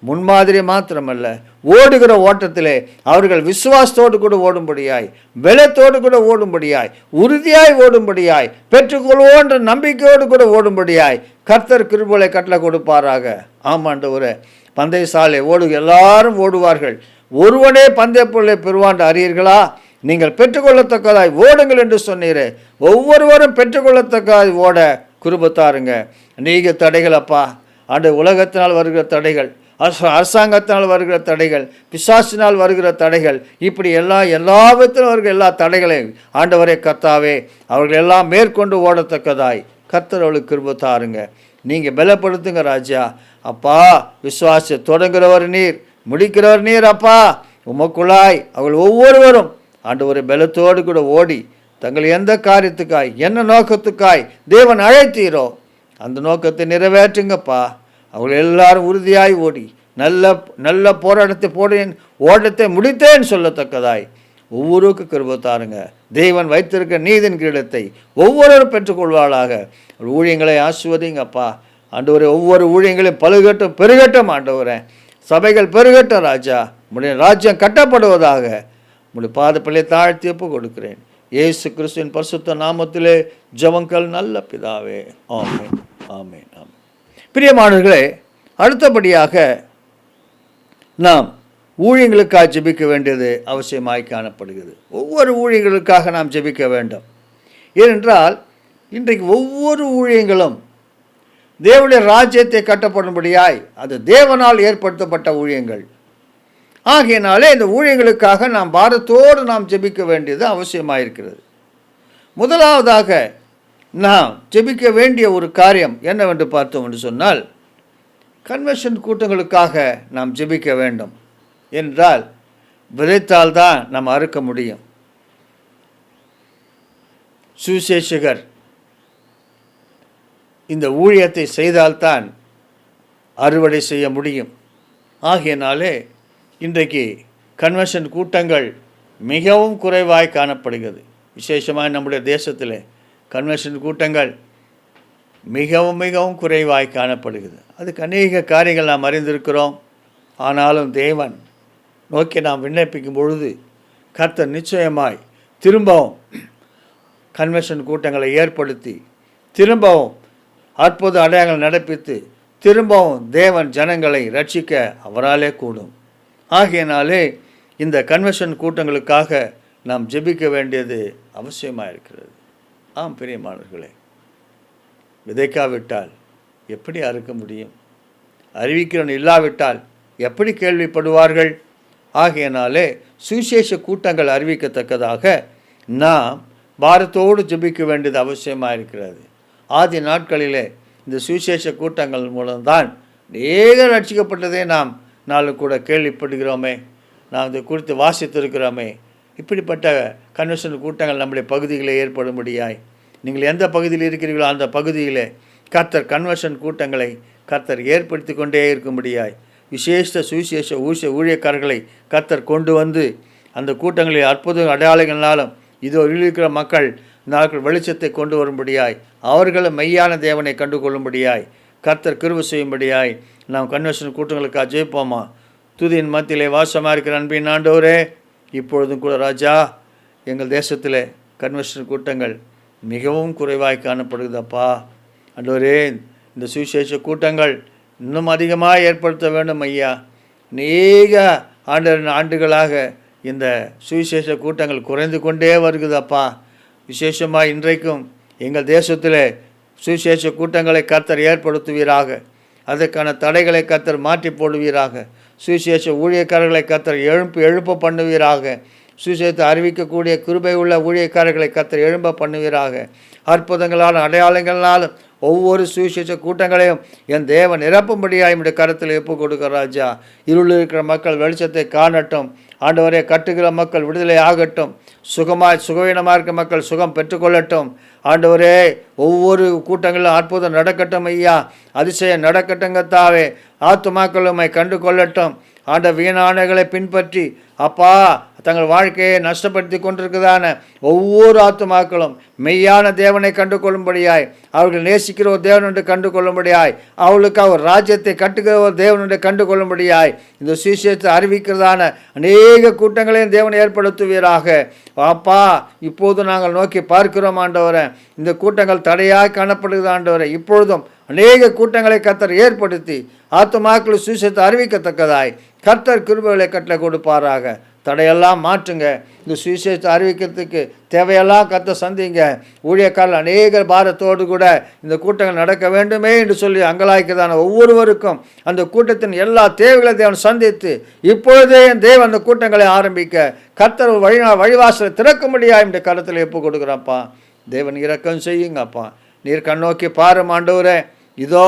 முன்மாதிரி மாத்திரமல்ல, ஓடுகிற ஓட்டத்திலே அவர்கள் விசுவாசத்தோடு கூட ஓடும்படியாய், பலத்தோடு கூட ஓடும்படியாய், உறுதியாய் ஓடும்படியாய், பெற்றுக்கொள்வோன்ற நம்பிக்கையோடு கூட ஓடும்படியாய் கர்த்தர் கிருபையை கட்டளை கொடுப்பாராக. ஆமாண்டவரே, பந்தய சாலை எல்லாரும் ஓடுவார்கள், ஒருவனே பந்தயப்பொருளை பெறுவான் அறியீர்களா? நீங்கள் பெற்றுக்கொள்ளத்தக்கதாய் ஓடுங்கள் என்று சொன்னீரே. ஒவ்வொருவரும் பெற்றுக்கொள்ளத்தக்கதாய் ஓட கிருபை தாருங்க. அநேக தடைகள் அப்பா, உலகத்தினால் வருகிற தடைகள், அரசாங்கத்தினால் வருகிற தடைகள், பிசாசினால் வருகிற தடைகள், இப்படி எல்லா விதத்திலும் வருகிற எல்லா தடைகளையும் ஆண்டவரே கர்த்தாவே அவர்கள் எல்லாம் மேற்கொண்டு ஓடத்தக்கதாய் கர்த்தர் அவளுக்கு கிருபை தாருங்க. நீங்கள் பலப்படுத்துங்க ராஜா. அப்பா, விசுவாச தொடங்குகிறவர் நீர், முடிக்கிறவர் நீர். அப்பா, உமக்குள்ளாய் அவள் ஒவ்வொருவரும் ஆண்டவரை பலத்தோடு கூட ஓடி தங்கள் எந்த காரியத்துக்காய் என்ன நோக்கத்துக்காய் தேவன் அழைத்தீரோ அந்த நோக்கத்தை நிறைவேற்றுங்கப்பா. அவர்கள் எல்லாரும் உறுதியாய் ஓடி நல்ல போராட்டத்தை ஓட்டத்தை முடித்தேன்னு சொல்லத்தக்கதாய் ஒவ்வொருவருக்கு கிருபை தாருங்க. தேவன் வைத்திருக்க நீதின் கிரீடத்தை ஒவ்வொருவரும் பெற்றுக்கொள்வாளாக. ஊழியங்களை ஆசிர்வதிங்கப்பா. ஆண்டவரே, ஒவ்வொரு ஊழியங்களையும் பழுகட்டும் பெருகட்டும். ஆண்டவரே, சபைகள் பெருகட்டும் ராஜா. உடைய ராஜ்யம் கட்டப்படுவதாக. உடைய பாதப்பிள்ளை தாழ்த்தி ஒப்பு கொடுக்கிறேன். இயேசு கிறிஸ்துவின் பரிசுத்த நாமத்திலே ஜெபங்கள் நல்ல பிதாவே. ஆமென், ஆமென், ஆமென். பிரியமானவர்களே, அடுத்தபடியாக நாம் ஊழியங்களுக்காக ஜெபிக்க வேண்டியது அவசியமாய் காணப்படுகிறது. ஒவ்வொரு ஊழியங்களுக்காக நாம் ஜெபிக்க வேண்டும். ஏனென்றால் இன்றைக்கு ஒவ்வொரு ஊழியங்களும் தேவனுடைய ராஜ்யத்தை கட்டப்படும்படியாய் அது தேவனால் ஏற்படுத்தப்பட்ட ஊழியங்கள். ஆகையினாலே இந்த ஊழியங்களுக்காக நாம் பாரத்தோடு நாம் ஜெபிக்க வேண்டியது அவசியமாயிருக்கிறது. முதலாவதாக நாம் ஜெபிக்க வேண்டிய ஒரு காரியம் என்னவென்று பார்த்தோம் என்று சொன்னால், கன்வென்ஷன் கூட்டங்களுக்காக நாம் ஜெபிக்க வேண்டும். என்றால் விதைத்தால்தான் நாம் அறுக்க முடியும். சுவிசேஷகர் இந்த ஊழியத்தை செய்தால்தான் அறுவடை செய்ய முடியும். ஆகையினாலே இன்றைக்கு கன்வென்ஷன் கூட்டங்கள் மிகவும் குறைவாய் காணப்படுகிறது. விசேஷமாக நம்முடைய தேசத்தில் கன்வென்ஷன் கூட்டங்கள் மிகவும் குறைவாய் காணப்படுகிறது. அதுக்கு அநேக காரியங்கள் நாம் அறிந்திருக்கிறோம். ஆனாலும் தேவன் நோக்கி நாம் விண்ணப்பிக்கும் பொழுது கர்த்தர் நிச்சயமாய் திரும்பவும் கன்வென்ஷன் கூட்டங்களை ஏற்படுத்தி திரும்பவும் அற்புத அடையாளங்கள் நடப்பித்து திரும்பவும் தேவன் ஜனங்களை ரட்சிக்க அவராலே கூடும். ஆகையினாலே இந்த கன்வென்ஷன் கூட்டங்களுக்காக நாம் ஜெபிக்க வேண்டியது அவசியமாக இருக்கிறது. ஆம் பிரியமானவர்களே, விதைக்காவிட்டால் எப்படி அறுக்க முடியும்? அறிவிக்கிறவன் இல்லாவிட்டால் எப்படி கேள்விப்படுவார்கள்? ஆகையினாலே சுவிசேஷ கூட்டங்கள் அறிவிக்கத்தக்கதாக நாம் பாரத்தோடு ஜெபிக்க வேண்டியது அவசியமாக இருக்கிறது. ஆதி நாட்களிலே இந்த சுவிசேஷ கூட்டங்கள் மூலம்தான் அநேக ரட்சிக்கப்பட்டதே நாம் நாளை கூட கேள்விப்படுகிறோமே, நாம் இதை குறித்து வாசித்திருக்கிறோமே. இப்படிப்பட்ட கன்வென்ஷன் கூட்டங்கள் நம்முடைய பகுதிகளில் ஏற்படும்படியாய் நீங்கள் எந்த பகுதியில் இருக்கிறீர்களோ அந்த பகுதியிலே கர்த்தர் கன்வென்ஷன் கூட்டங்களை கர்த்தர் ஏற்படுத்தி கொண்டே இருக்கும்படியாய் விசேஷ சுவிசேஷ ஊழியக்காரர்களை கர்த்தர் கொண்டு வந்து அந்த கூட்டங்களில் அற்புத அடையாளங்களாலும் இதோ இருக்கிற மக்கள் நாட்கள் வெளிச்சத்தை கொண்டு வரும்படியாய் அவர்களும் மெய்யான தேவனை கண்டு கொள்ளும்படியாய் கர்த்தர் கிருபை செய்யும்படியாய் நாம் கன்வென்ஷன் கூட்டங்களுக்காக ஜெயிப்போமா. துதியின் மத்தியிலே வாசமாக இருக்கிற அன்பின் ஆண்டவரே, இப்பொழுதும் கூட ராஜா எங்கள் தேசத்தில் கன்வென்ஷன் கூட்டங்கள் மிகவும் குறைவாய் காணப்படுகிறதப்பா. ஆண்டவரே, இந்த சுவிசேஷ கூட்டங்கள் இன்னும் அதிகமாக ஏற்படுத்த வேண்டும் ஐயா. அநேக ஆண்டுகளாக இந்த சுவிசேஷ கூட்டங்கள் குறைந்து கொண்டே வருகுதப்பா. விசேஷமாக இன்றைக்கும் எங்கள் தேசத்தில் சுவிசேஷ கூட்டங்களை கர்த்தர் ஏற்படுத்துவீராக. அதற்கான தடைகளை கர்த்தர் மாற்றி போடுவீராக. சுவிசேஷ ஊழியக்காரர்களை கர்த்தர் எழுப்ப பண்ணுவீராக. சுவிசேஷத்தை அறிவிக்கக்கூடிய கிருபை உள்ள ஊழியக்காரர்களை கர்த்தர் எழும்ப பண்ணுவீராக. அற்புதங்களாலும் அடையாளங்களாலும் ஒவ்வொரு சுவிசேஷ கூட்டங்களையும் என் தேவன் நிரப்பும்படியாக என்னுடைய கருத்தில் ஒப்பு கொடுக்கிற ராஜா. இருளில் இருக்கிற மக்கள் வெளிச்சத்தை காணட்டும். ஆண்டவரே, கட்டுகிற மக்கள் விடுதலை ஆகட்டும். சுகவீனமாக இருக்க மக்கள் சுகம் பெற்றுக்கொள்ளட்டும். ஆண்டவரே, ஒவ்வொரு கூட்டங்களிலும் அற்புதம் நடக்கட்டும் ஐயா. அதிசயம் நடக்கட்டுங்கத்தாவே. ஆத்துமாக்கள் உம்மை கண்டு கொள்ளட்டும். ஆண்ட வீணானைகளை பின்பற்றி அப்பா தங்கள் வாழ்க்கையை நஷ்டப்படுத்தி கொண்டிருக்கிறதான ஒவ்வொரு ஆத்துமாக்களும் மெய்யான தேவனை கண்டு கொள்ளும்படியாய், அவர்கள் நேசிக்கிற ஒரு தேவனுடைய கண்டு கொள்ளும்படியாய், அவளுக்காக ஒரு ராஜ்யத்தை கட்டுகிற ஒரு தேவனுடைய கண்டு கொள்ளும்படியாய் இந்த சுவிசேஷத்தை அறிவிக்கிறதான அநேக கூட்டங்களையும் தேவனை ஏற்படுத்துவீராக. அப்பா, இப்போது நாங்கள் நோக்கி பார்க்கிறோம் ஆண்டவரே, இந்த கூட்டங்கள் தடையாக காணப்படுகிறது ஆண்டவரே. இப்பொழுதும் அநேக கூட்டங்களை கர்த்தர் ஏற்படுத்தி ஆத்துமாக்கள் சுவிசேஷத்தை அறிவிக்கத்தக்கதாய் கர்த்தர் கிருபைகளை கட்டளை கொடுப்பாராக. தடையெல்லாம் மாற்றுங்க. இந்த சுவிசேஷத்தை அறிவிக்கிறதுக்கு தேவையெல்லாம் கர்த்தர் சந்திங்க. ஊழியக்காரர்கள் அநேக பாரத்தோடு கூட இந்த கூட்டங்கள் நடக்க வேண்டுமே என்று சொல்லி அங்கலாய்க்கிறதான ஒவ்வொருவருக்கும் அந்த கூட்டத்தின் எல்லா தேவைகளை தேவன் சந்தித்து இப்பொழுதே தேவன் அந்த கூட்டங்களை ஆரம்பிக்க கர்த்தர் வழிவாசலை திறக்க முடியாது என்று கருத்தில் எப்போ கொடுக்குறப்பா. தேவன் இரக்கம் செய்யுங்கப்பா. நீர் கண்ணோக்கி பாரும் ஆண்டவரே. இதோ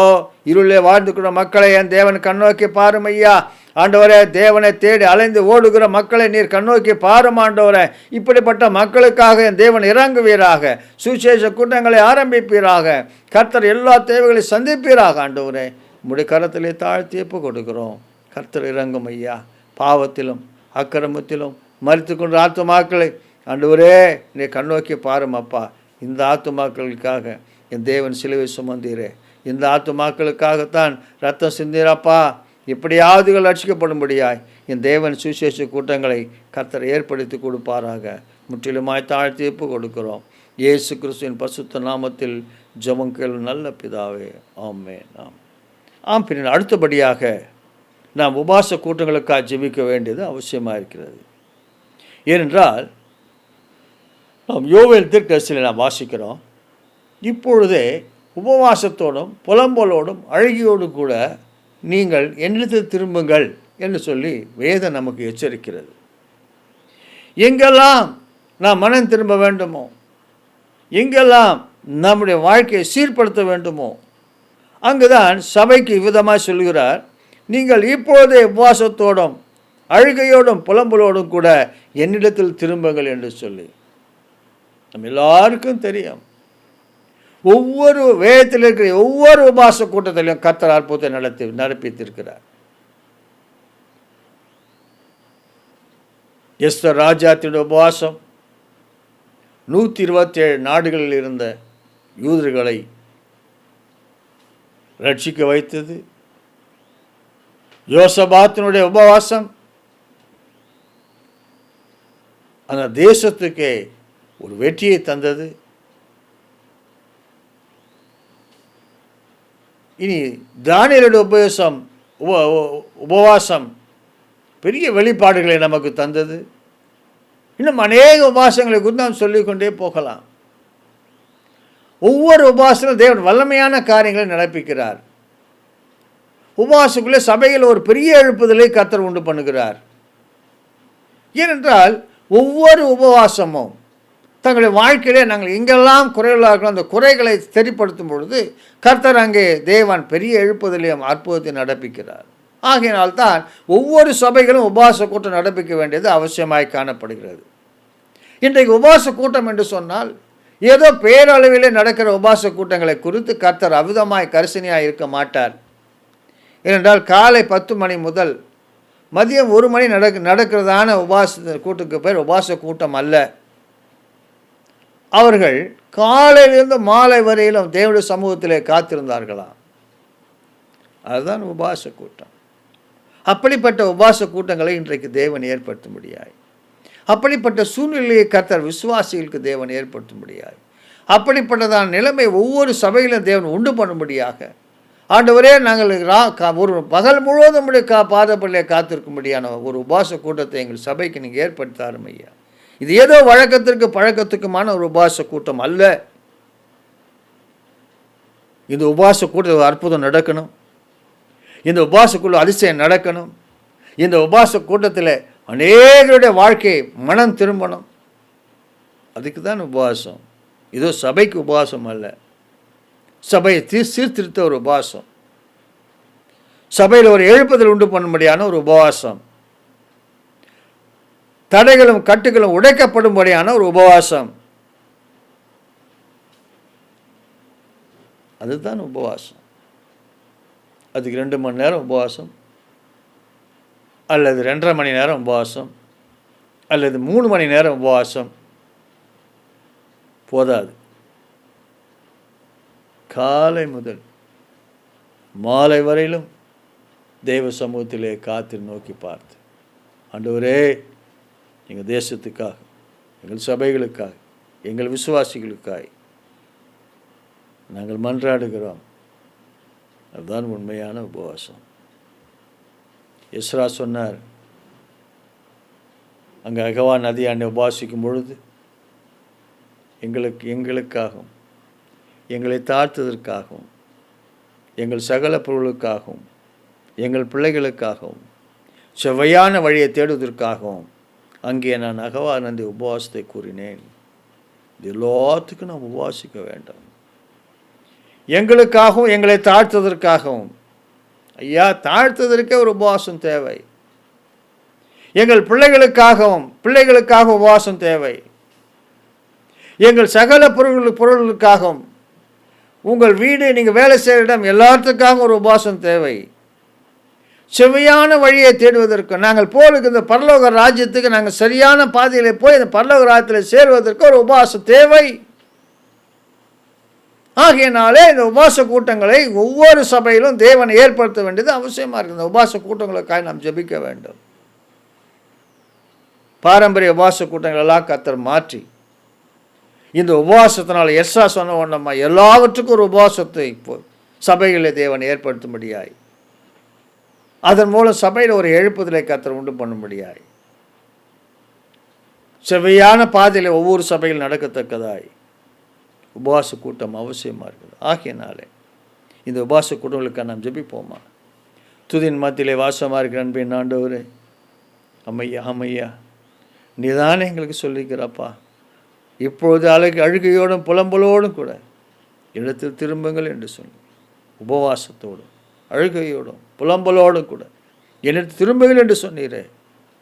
இருளே வாழ்ந்துக்கிற மக்களை என் தேவன் கண்ணோக்கி பாரும் ஐயா. ஆண்டவரே, தேவனை தேடி அலைந்து ஓடுகிற மக்களை நீர் கண்ணோக்கி பாரும் ஆண்டவரே. இப்படிப்பட்ட மக்களுக்காக என் தேவன் இறங்குவீராக. சுவிசேஷ கூட்டங்களை ஆரம்பிப்பீராக. கர்த்தர் எல்லா தேவைகளையும் சந்திப்பீராக. ஆண்டவரே, உம்முடைய கரத்திலே தாழ்த்தி எப்போ கொடுக்கிறோம். கர்த்தர் இறங்கும் ஐயா. பாவத்திலும் அக்கிரமத்திலும் மரித்து கொண்ட ஆத்துமாக்களை ஆண்டவரே நீர் கண்ணோக்கி பாரும் அப்பா. இந்த ஆத்துமாக்களுக்காக என் தேவன் சிலுவை சுமந்தீரே. இந்த ஆத்துமாக்களுக்காகத்தான் ரத்தம் சிந்தீரப்பா. எப்படியாவது ரட்சிக்கப்படும்படியாய் என் தேவன் சுவிசேஷ கூட்டங்களை கர்த்தர் ஏற்படுத்தி கொடுப்பாராக. முற்றிலுமாய் தாழ்த்தி ஒப்பு கொடுக்கிறோம். இயேசு கிறிஸ்துவின் பரிசுத்த நாமத்தில் ஜெபம் கேளும் நல்ல பிதாவே. ஆமென். பின்னர் அடுத்தபடியாக நாம் உபவாச கூட்டங்களுக்காக ஜெபிக்க வேண்டியது அவசியமாக இருக்கிறது. ஏனென்றால் நாம் யோவேல் தீர்க்கதரிசியில் நாம் வாசிக்கிறோம். இப்பொழுதே உபவாசத்தோடும் புலம்பலோடும் அழுகியோடும் கூட நீங்கள் என்னிடத்தில் திரும்புங்கள் என்று சொல்லி வேதம் நமக்கு எச்சரிக்கிறது. எங்கெல்லாம் நாம் மனம் திரும்ப வேண்டுமோ, எங்கெல்லாம் நம்முடைய வாழ்க்கையை சீர்படுத்த வேண்டுமோ, அங்குதான் சபைக்கு விதமாக சொல்கிறார், நீங்கள் இப்பொழுதே உபவாசத்தோடும் அழுகையோடும் புலம்பலோடும் கூட என்னிடத்தில் திரும்புங்கள் என்று சொல்லி. நம்ம எல்லாருக்கும் தெரியும், ஒவ்வொரு வேதத்தில் இருக்கிற ஒவ்வொரு உபவாச கூட்டத்திலையும் கர்த்தர் அற்புதத்தை நடப்பித்திருக்கிறார். எஸ்தர் ராஜாத்தினுடைய உபவாசம் 127 நாடுகளில் இருந்த யூதர்களை ரட்சிக்க வைத்தது. யோசபாத்தினுடைய உபவாசம் அந்த தேசத்துக்கே ஒரு வெற்றியை தந்தது. இனி தானியேலுடைய உபவாசம் பெரிய வெளிப்பாடுகளை நமக்கு தந்தது. இன்னும் அநேக உபவாசங்களை குறித்து நாம் சொல்லிக்கொண்டே போகலாம். ஒவ்வொரு உபவாசத்திலும் தேவன் வல்லமையான காரியங்களை நடப்பிக்கிறார். உபவாசக்குள்ளே சபையில் ஒரு பெரிய எழுப்புதலை கர்த்தர் உண்டு பண்ணுகிறார். ஏனென்றால் ஒவ்வொரு உபவாசமும் தங்களுடைய வாழ்க்கையிலே நாங்கள் எங்கெல்லாம் குறைகளாக இருக்கிறோம் அந்த குறைகளை சரிப்படுத்தும் பொழுது கர்த்தர் அங்கே தேவன் பெரிய எழுப்புதலையும் அற்புதத்தை நடப்பிக்கிறார். ஆகையினால்தான் ஒவ்வொரு சபைகளும் உபவாச கூட்டம் நடப்பிக்க வேண்டியது அவசியமாய் காணப்படுகிறது. இன்றைக்கு உபவாச கூட்டம் என்று சொன்னால் ஏதோ பேரளவிலே நடக்கிற உபவாச கூட்டங்களை குறித்து கர்த்தர் அவிதமாய் கரிசனையாக இருக்க மாட்டார். ஏனென்றால் காலை 10 மணி முதல் மதியம் 1 மணி நடக்கிறதான உபவாச கூட்டுக்கு பேர் உபவாச கூட்டம் அல்ல. அவர்கள் காலையிலிருந்து மாலை வரையிலும் தேவனுடைய சமூகத்திலே காத்திருந்தார்களாம். அதுதான் உபவாச கூட்டம். அப்படிப்பட்ட உபவாச கூட்டங்களை இன்றைக்கு தேவன் ஏற்படுத்த முடியாது. அப்படிப்பட்ட சூழ்நிலையை கர்த்தர் விசுவாசிகளுக்கு தேவன் ஏற்படுத்த முடியாது. அப்படிப்பட்டதான நிலைமை ஒவ்வொரு சபையிலும் தேவன் உண்டு பண்ணும்படியாக ஆண்டவரே நாங்கள் ஒரு பகல் முழுவதும் நம்முடைய பாதப்பள்ளியை காத்திருக்கும்படியான ஒரு உபவாச கூட்டத்தை எங்கள் சபைக்கு நீங்கள் ஏற்படுத்தாரும் ஐயா. இது ஏதோ வழக்கத்திற்கு பழக்கத்துக்குமான ஒரு உபவாச கூட்டம் அல்ல. இந்த உபவாச கூட்டத்தில் அற்புதம் நடக்கணும். இந்த உபவாசக்குள்ள அதிசயம் நடக்கணும். இந்த உபவாச கூட்டத்தில் அநேகருடைய வாழ்க்கை மனம் திரும்பணும். அதுக்கு தான் உபவாசம். இதோ சபைக்கு உபவாசம் அல்ல, சபையை சீர்திருத்த ஒரு உபவாசம், சபையில் ஒரு எழுப்புதல் உண்டு பண்ணும்படியான ஒரு உபவாசம், தடைகளும் கட்டுகளும் உடைக்கப்படும்படியான ஒரு உபவாசம். அதுதான் உபவாசம். அதுக்கு 2 மணி நேரம் உபவாசம், அல்லது 2.5 மணி நேரம் உபவாசம், அல்லது 3 மணி நேரம் உபவாசம் போதாது. காலை முதல் மாலை வரையிலும் தெய்வ சமூகத்திலே காத்து நோக்கி பார்த்து, ஆண்டவரே எங்கள் தேசத்துக்காக, எங்கள் சபைகளுக்காக, எங்கள் விசுவாசிகளுக்காக நாங்கள் மன்றாடுகிறோம். அதுதான் உண்மையான உபவாசம். எஸ்ரா சொன்னார், அங்கே அகவா நதியாண்டை உபாசிக்கும் பொழுது எங்களுக்காகவும் எங்களை தாழ்த்ததற்காகவும் எங்கள் சகல பொருளுக்காகவும் எங்கள் பிள்ளைகளுக்காகவும் செவ்வையான வழியை தேடுவதற்காகவும் அங்கே நான் அகவா நதி உபவாசத்தை கூறினேன். இது எல்லாத்துக்கும் நாம் உபவாசிக்க வேண்டும். எங்களுக்காகவும் எங்களை தாழ்த்ததற்காகவும். ஐயா, தாழ்த்ததற்கே ஒரு உபவாசம் தேவை. எங்கள் பிள்ளைகளுக்காக உபவாசம் தேவை. எங்கள் சகல பொருள்களுக்காகவும், உங்கள் வீடு, நீங்கள் வேலை செய்கிற இடம், எல்லாத்துக்காகவும் ஒரு உபவாசம் தேவை. செவ்வையான வழியை தேடுவதற்கு, நாங்கள் போலுக்கு இந்த பரலோக ராஜ்யத்துக்கு நாங்கள் சரியான பாதையில் போய் இந்த பரலோக ராஜ்யத்தில் சேருவதற்கு ஒரு உபவாசம் தேவை. ஆகையினாலே இந்த உபவாச கூட்டங்களை ஒவ்வொரு சபையிலும் தேவனை ஏற்படுத்த வேண்டியது அவசியமாக இருக்குது. இந்த உபவாச கூட்டங்களுக்காக நாம் ஜெபிக்க வேண்டும். பாரம்பரிய உபவாச கூட்டங்கள் எல்லாம் கர்த்தர் மாற்றி இந்த உபவாசத்தினால் எஸ்ரா சொன்ன ஒன்றம்மா எல்லாவற்றுக்கும் ஒரு உபவாசத்தை இப்போ சபைகளில் தேவன் ஏற்படுத்தும்படியாய், அதன் மூலம் சபையில் ஒரு எழுப்புதலை கர்த்தர் உண்டு பண்ணும்படியாய், செவ்வையான பாதையில் ஒவ்வொரு சபையில் நடக்கத்தக்கதாய் உபவாச கூட்டம் அவசியமாக இருக்குது. ஆகையினாலே இந்த உபவாச கூட்டங்களுக்காக நாம் ஜெபிப்போமா? துதின் மத்தியிலே வாசமாக இருக்கிற அன்பின் ஆண்டவரே, அம்மையா நீதானே எங்களுக்கு சொல்லிக்கிறப்பா, இப்பொழுது அழுகையோடும் புலம்பலோடும் கூட இடத்தில் திரும்புங்கள் என்று சொல்லி, உபவாசத்தோடும் அழுகையோடும் புலம்பலோடும் கூட என்னிடத்தில் திரும்புங்கள் என்று சொன்னீரே,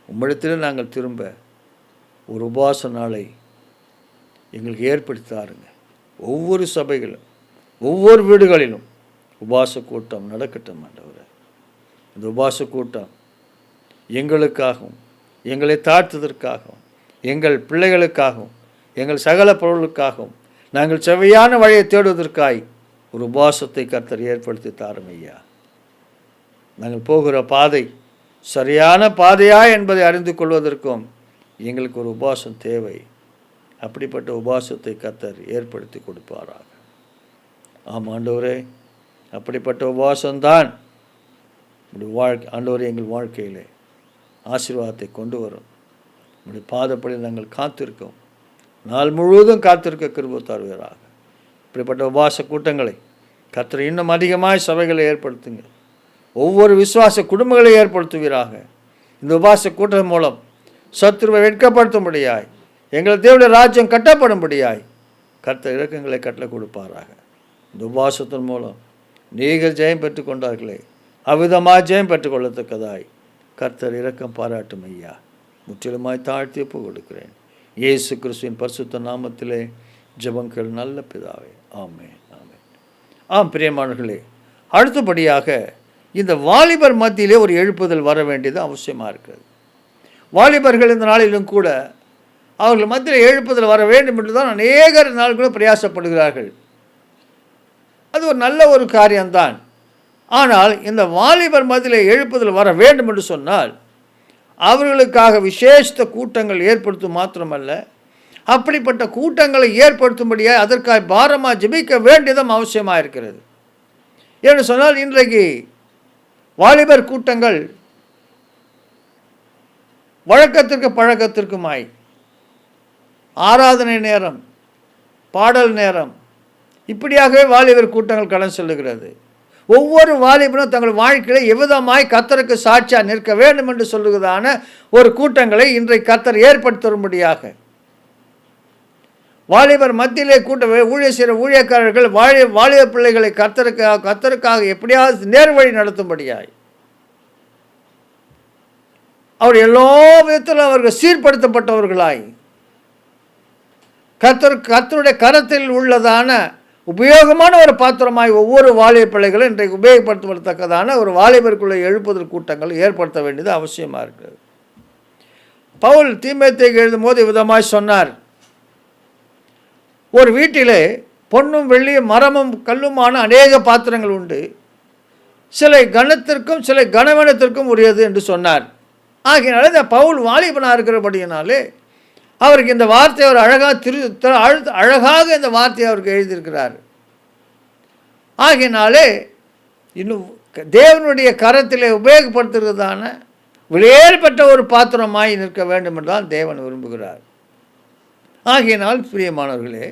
உம்மிடத்தில் நாங்கள் திரும்ப ஒரு உபவாச நாளை எங்களுக்கு ஏற்படுத்தாருங்க. ஒவ்வொரு சபைகளும் ஒவ்வொரு வீடுகளிலும் உபவாச கூட்டம் நடக்கட்டும் ஆண்டவரே. இந்த உபவாச கூட்டம் எங்களுக்காகவும் எங்களை தாழ்த்துவதற்காகவும் எங்கள் பிள்ளைகளுக்காகவும் எங்கள் சகல பொருளுக்காகவும் நாங்கள் செவ்வையான வழியை தேடுவதற்காய் ஒரு உபவாசத்தை கர்த்தர் ஏற்படுத்தி தாரும் ஐயா. நாங்கள் போகிற பாதை சரியான பாதையா என்பதை அறிந்து கொள்வதற்கும் எங்களுக்கு ஒரு உபவாசம் தேவை. அப்படிப்பட்ட உபவாசத்தை கர்த்தர் ஏற்படுத்தி கொடுப்பாராக. ஆண்டவரே, அப்படிப்பட்ட உபவாசம்தான் ஆண்டவரே எங்கள் வாழ்க்கையிலே ஆசீர்வாதத்தை கொண்டு வரும். நம்முடைய பாதப்படி நாங்கள் காத்திருக்கோம், நாள் முழுவதும் காத்திருக்க கிருபை தருவீராக. இப்படிப்பட்ட உபவாச கூட்டங்களை கர்த்தர் இன்னும் அதிகமாய் சபைகளை ஏற்படுத்துங்க. ஒவ்வொரு விசுவாச குடும்பங்களை ஏற்படுத்துவீராக. இந்த உபவாச கூட்டம் மூலம் சத்துருவை வெட்கப்படுத்தும்படியாய், எங்கள் தேவனுடைய ராஜ்யம் கட்டப்படும்படியாய் கர்த்தர் இரக்கங்களை கட்டளை கொடுப்பாராக. இந்த உபவாசத்தின் மூலம் நீங்கள் ஜெயம் பெற்று கொண்டார்களே, அவ்விதமாக ஜெயம் பெற்றுக்கொள்ளத்தக்கதாய் கர்த்தர் இரக்கம் பாராட்டும் ஐயா. முற்றிலுமாய் தாழ்த்தி ஒப்பு கொடுக்கிறேன். இயேசு கிறிஸ்துவின் பரிசுத்த நாமத்திலே ஜெபங்கள் நல்ல பிதாவே, ஆமென், ஆமென். பிரியமானவர்களே, அடுத்தபடியாக இந்த வாலிபர் மத்தியிலே ஒரு எழுப்புதல் வர வேண்டியது அவசியமாக இருக்கிறது. வாலிபர்கள் இந்த நாளிலும் கூட அவர்கள் மத்தியில் எழுப்புதல் வர வேண்டும் என்று தான் அநேகர் நாள் கூட பிரயாசப்படுகிறார்கள். அது ஒரு நல்ல ஒரு காரியம்தான். ஆனால் இந்த வாலிபர் மத்தியில் எழுப்புதல் வர வேண்டும் என்று சொன்னால் அவர்களுக்காக விசேஷ கூட்டங்கள் ஏற்படுத்தும் மாத்திரமல்ல, அப்படிப்பட்ட கூட்டங்களை ஏற்படுத்தும்படியாக அதற்காக பாரமாக ஜெபிக்க வேண்டியதும் அவசியமாக இருக்கிறது. என்று சொன்னால் இன்றைக்கு வாலிபர் கூட்டங்கள் வழக்கத்திற்கு பழக்கத்திற்குமாய் ஆராதனை நேரம், பாடல் நேரம், இப்படியாகவே வாலிபர் கூட்டங்கள் கடன் செல்லுகிறது. ஒவ்வொரு வாலிபனும் தங்கள் வாழ்க்கையில் எவ்விதமாய் கர்த்தருக்கு சாட்சியாக நிற்க வேண்டும் என்று சொல்லுகிறதான ஒரு கூட்டங்களை இன்றைக்கு கர்த்தர் ஏற்படுத்தும்படியாக வாலிபர் மத்தியிலே ஊழிய செய்கிற ஊழியக்காரர்கள் வாலிப பிள்ளைகளை கர்த்தருக்காக எப்படியாவது நேர்வழி நடத்தும்படியாய் அவர் எல்லா விதத்திலும் அவர்கள் சீர்படுத்தப்பட்டவர்களாய் கர்த்தருடைய கரத்தில் உள்ளதான உபயோகமான ஒரு பாத்திரமாய் ஒவ்வொரு வாலிப பிள்ளைகளும் இன்றைக்கு உபயோகப்படுத்தத்தக்கதான ஒரு வாலிபருக்குள்ள எழுப்புதல் கூட்டங்கள் ஏற்படுத்த வேண்டியது அவசியமாக இருக்கிறது. பவுல் தீமோத்தேயுக்கு எழுதும் போது விதமாய் சொன்னார், ஒரு வீட்டிலே பொன்னும் வெள்ளியும் மரமும் கல்லுமான அநேக பாத்திரங்கள் உண்டு, சில கனத்திற்கும் சில கனவீனத்திற்கும் உரியது என்று சொன்னார். ஆகையினால இந்த பவுல் வாலிபனாக இருக்கிறபடியினாலே அவருக்கு இந்த வார்த்தையை அவர் அழகாக இந்த வார்த்தையை அவருக்கு எழுதியிருக்கிறார். ஆகையினாலே இன்னும் தேவனுடைய கரத்திலே உபயோகப்படுத்துகிறதான வெளியேறப்பட்ட ஒரு பாத்திரமாய் நிற்க வேண்டும் என்றால் தேவன் விரும்புகிறார். ஆகையினால் பிரியமானவர்களே,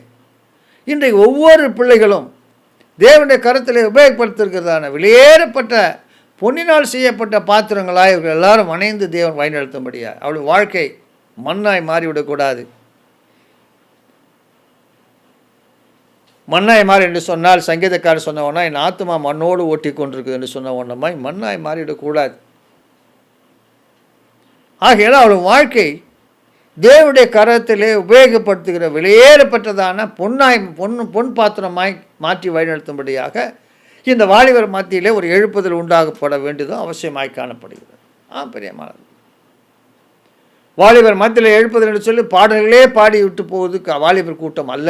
இன்றைக்கு ஒவ்வொரு பிள்ளைகளும் தேவனுடைய கரத்திலே உபயோகப்படுத்திருக்கிறதான வெளியேறப்பட்ட பொன்னினால் செய்யப்பட்ட பாத்திரங்களாய் இவர்கள் எல்லாரும் அணைந்து தேவன் வழிநடத்தும்படியா அவளுடைய வாழ்க்கை மண்ணாய் மாறிவிடக்கூடாது. மண்ணாய் மாறி என்று சொன்னால் சங்கீதக்காரர் சொன்னவனா என் ஆத்மா மண்ணோடு ஓட்டி கொண்டிருக்குது என்று சொன்ன ஒன்றமாய் மண்ணாய் மாறிவிடக்கூடாது. ஆகையால் அவள் வாழ்க்கை தேவனுடைய கரத்திலே உபயோகப்படுத்துகிற வெளியேறப்பட்டதான பொன் பாத்திரமாய் மாற்றி வழிநடத்தும்படியாக இந்த வாலிபர் மத்தியிலே ஒரு எழுப்புதல் உண்டாகப்பட வேண்டியதும் அவசியமாய் காணப்படுகிறது. பெரியமானது வாலிபர் மத்தியில் எழுப்புதல் என்று சொல்லி பாடல்களே பாடி விட்டு போவதுக்கு வாலிபர் கூட்டம் அல்ல.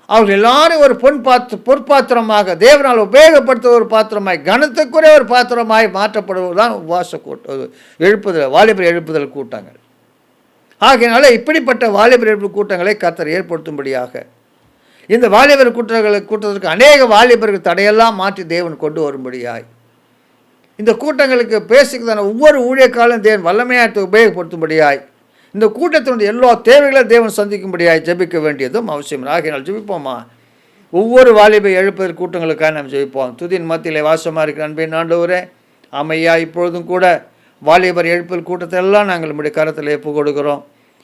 அவர்கள் எல்லாரும் ஒரு பொற்பாத்திரமாக தேவனால் உபயோகப்படுத்த ஒரு பாத்திரமாய் கனத்துக்குரிய ஒரு பாத்திரமாய் மாற்றப்படுவதுதான் உபவாச கூட்டம் எழுப்புதல் வாலிபர் எழுப்புதல் கூட்டங்கள். ஆகையினால இப்படிப்பட்ட வாலிபர் எழுப்பு கூட்டங்களை கர்த்தர் ஏற்படுத்தும்படியாக இந்த வாலிபர் கூட்டத்திற்கு அநேக வாலிபர்கள் தடையெல்லாம் மாற்றி தேவன் கொண்டு வரும்படியாய் இந்த கூட்டங்களுக்கு பேசுகிறதான ஒவ்வொரு ஊழியக்காலும் தேவன் வல்லமையாய் உபயோகப்படுத்தும்படியாய் இந்த கூட்டத்தினுடைய எல்லா தேவைகளையும் தேவன் சந்திக்கும்படியாய் ஜெபிக்க வேண்டியதும் அவசியம். ஆகையினால் ஜெபிப்போமா. ஒவ்வொரு வாலிபை எழுப்புதல் கூட்டங்களுக்காக நாம் ஜெபிப்போம். துதியின் மத்தியிலே வாசமாக இருக்கிற அன்பின் ஆண்டவரே, அமையா இப்பொழுதும் கூட வாலிபர் எழுப்புதல் கூட்டத்தை எல்லாம் நாங்கள் நம்முடைய கரத்தில் ஒப்பு கொடுக்கிறோம்.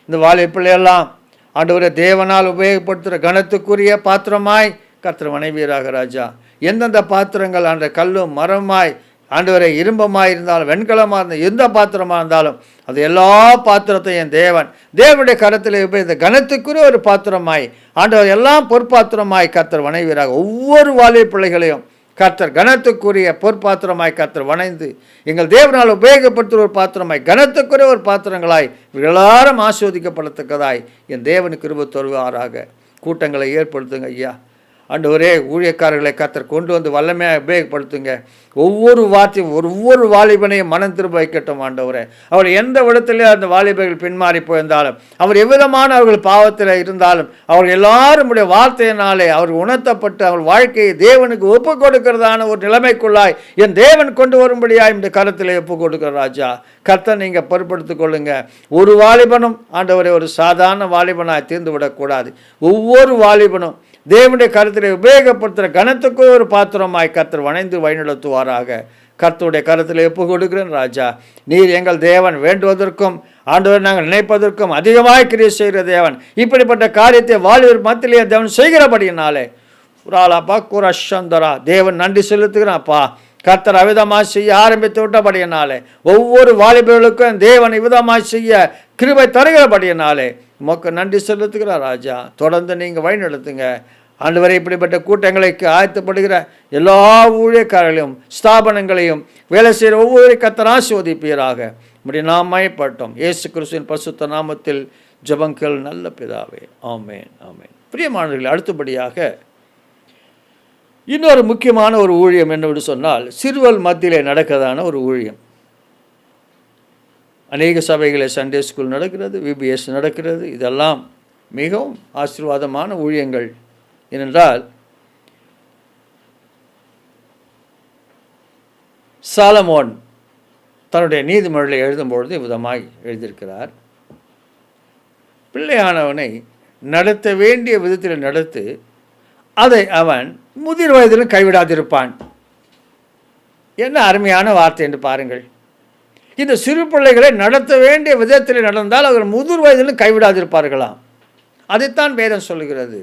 இந்த வாலிபிள்ளையெல்லாம் ஆண்டவரே தேவனால் உபயோகப்படுத்துகிற கனத்துக்குரிய பாத்திரமாய் கர்த்தர் வணைவீராக ராஜா. எந்தெந்த பாத்திரங்கள் அந்த கல்லும் மரமாய் ஆண்டவரை இரும்பமாக இருந்தாலும் வெண்கலமாக இருந்தால் எந்த பாத்திரமாக இருந்தாலும் அது எல்லா பாத்திரத்தையும் தேவனுடைய கரத்தில் இந்த கனத்துக்குரிய ஒரு பாத்திரமாய் ஆண்டவர் எல்லாம் பொற்பாத்திரமாய் கர்த்தர் வணைவீராக. ஒவ்வொரு வாலிப பிள்ளைகளையும் கர்த்தர் கனத்துக்குரிய பொற்பாத்திரமாய் கர்த்தர் வணைந்து எங்கள் தேவனால் உபயோகப்படுத்துகிற ஒரு பாத்திரமாய் கனத்துக்குரிய ஒரு பாத்திரங்களாய் எல்லாரும் ஆஸ்வதிக்கப்படத்தக்கதாய் என் தேவனுக்கு கிருபை தருவாராக. கூட்டங்களை ஏற்படுத்துங்க ஐயா. ஆண்டவரே, ஊழியக்காரர்களை கர்த்தர் கொண்டு வந்து வல்லமையாக உபயோகப்படுத்துங்க. ஒவ்வொரு வார்த்தையும் ஒவ்வொரு வாலிபனையும் மனம் திரும்ப வைக்கட்டும் ஆண்டவரே. அவர் எந்த விடத்திலே அந்த வாலிபர்கள் பின்மாறி போயிருந்தாலும், அவர் எவ்விதமான அவர்கள் பாவத்தில் இருந்தாலும், அவர்கள் எல்லாரும் வார்த்தையினாலே அவர் உணர்த்தப்பட்டு அவர் வாழ்க்கையை தேவனுக்கு ஒப்பு கொடுக்கிறதான ஒரு நிலைமைக்குள்ளாய் என் தேவன் கொண்டு வரும்படியாய் இந்த கருத்தில் ஒப்பு கொடுக்கிற ராஜா. கர்த்தர் நீங்கள் பொறுப்படுத்திக் கொள்ளுங்க. ஒரு வாலிபனும் ஆண்டவரை ஒரு சாதாரண வாலிபனாய் தீர்ந்து விடக்கூடாது. ஒவ்வொரு வாலிபனும் தேவனுடைய கருத்திலே உபயோகப்படுத்துகிற கனத்துக்கு ஒரு பாத்திரமாய் கர்த்தர் வணைந்து வழிநடத்துவாராக. கர்த்தருடைய கருத்தில் ஒப்பு கொடுக்கிறேன் ராஜா. நீர் எங்கள் தேவன், வேண்டுவதற்கும் ஆண்டவர் நாங்கள் நினைப்பதற்கும் அதிகமாய் கிரியை செய்கிற தேவன். இப்படிப்பட்ட காரியத்தை வாலிபர் மத்தியிலே தேவன் செய்கிறபடியினாலே உராலாப்பா குரஷந்தரா தேவன் நன்றி செலுத்துகிறான்ப்பா. கர்த்தர் அவிதமாய் செய்ய ஆரம்பித்து விட்டபடியினாலே ஒவ்வொரு வாலிபர்களுக்கும் தேவன் இவ்விதமாய் செய்ய கிருபை தருகிறபடியினாலே உமக்கு நன்றி செலுத்துகிறார் ராஜா. தொடர்ந்து நீங்கள் வழி நடத்துங்க ஆண்டவரை. இப்படிப்பட்ட கூட்டங்களுக்கு ஆயத்தப்படுகிற எல்லா ஊழியக்காரர்களையும் ஸ்தாபனங்களையும் வேலை செய்கிற ஒவ்வொரு கர்த்தர் ஆசீர்வதிப்பீராக. இப்படி நாம் மயப்பட்டோம் இயேசு கிறிஸ்துவின் பரிசுத்த நாமத்தில் ஜெபங்கள் நல்ல பிதாவே, ஆமேன் ஆமேன். பிரியமானவர்களே, அடுத்தபடியாக இன்னொரு முக்கியமான ஒரு ஊழியம் என்னவென்று சொன்னால் சிறுவர் மத்தியிலே நடக்கிறதான ஒரு ஊழியம். அநேக சபைகளில் சண்டே ஸ்கூல் நடக்கிறது, விபிஎஸ் நடக்கிறது. இதெல்லாம் மிகவும் ஆசீர்வாதமான ஊழியங்கள். ஏனென்றால் சாலமோன் தன்னுடைய நீதிமொழிகளை எழுதும்பொழுது விதமாய் எழுதியிருக்கிறார். பிள்ளையானவனை நடத்த வேண்டிய விதத்தில் நடத்து, அதை அவன் முதிர் வயதிலும் கைவிடாதிருப்பான். என்ன அருமையான வார்த்தை என்று பாருங்கள். இந்த சிறு பிள்ளைகளை நடத்த வேண்டிய விதத்தில் நடந்தால் அவர்கள் முதிர் வயதிலும் கைவிடாதிருப்பார்களாம். அதைத்தான் வேதம் சொல்லுகிறது.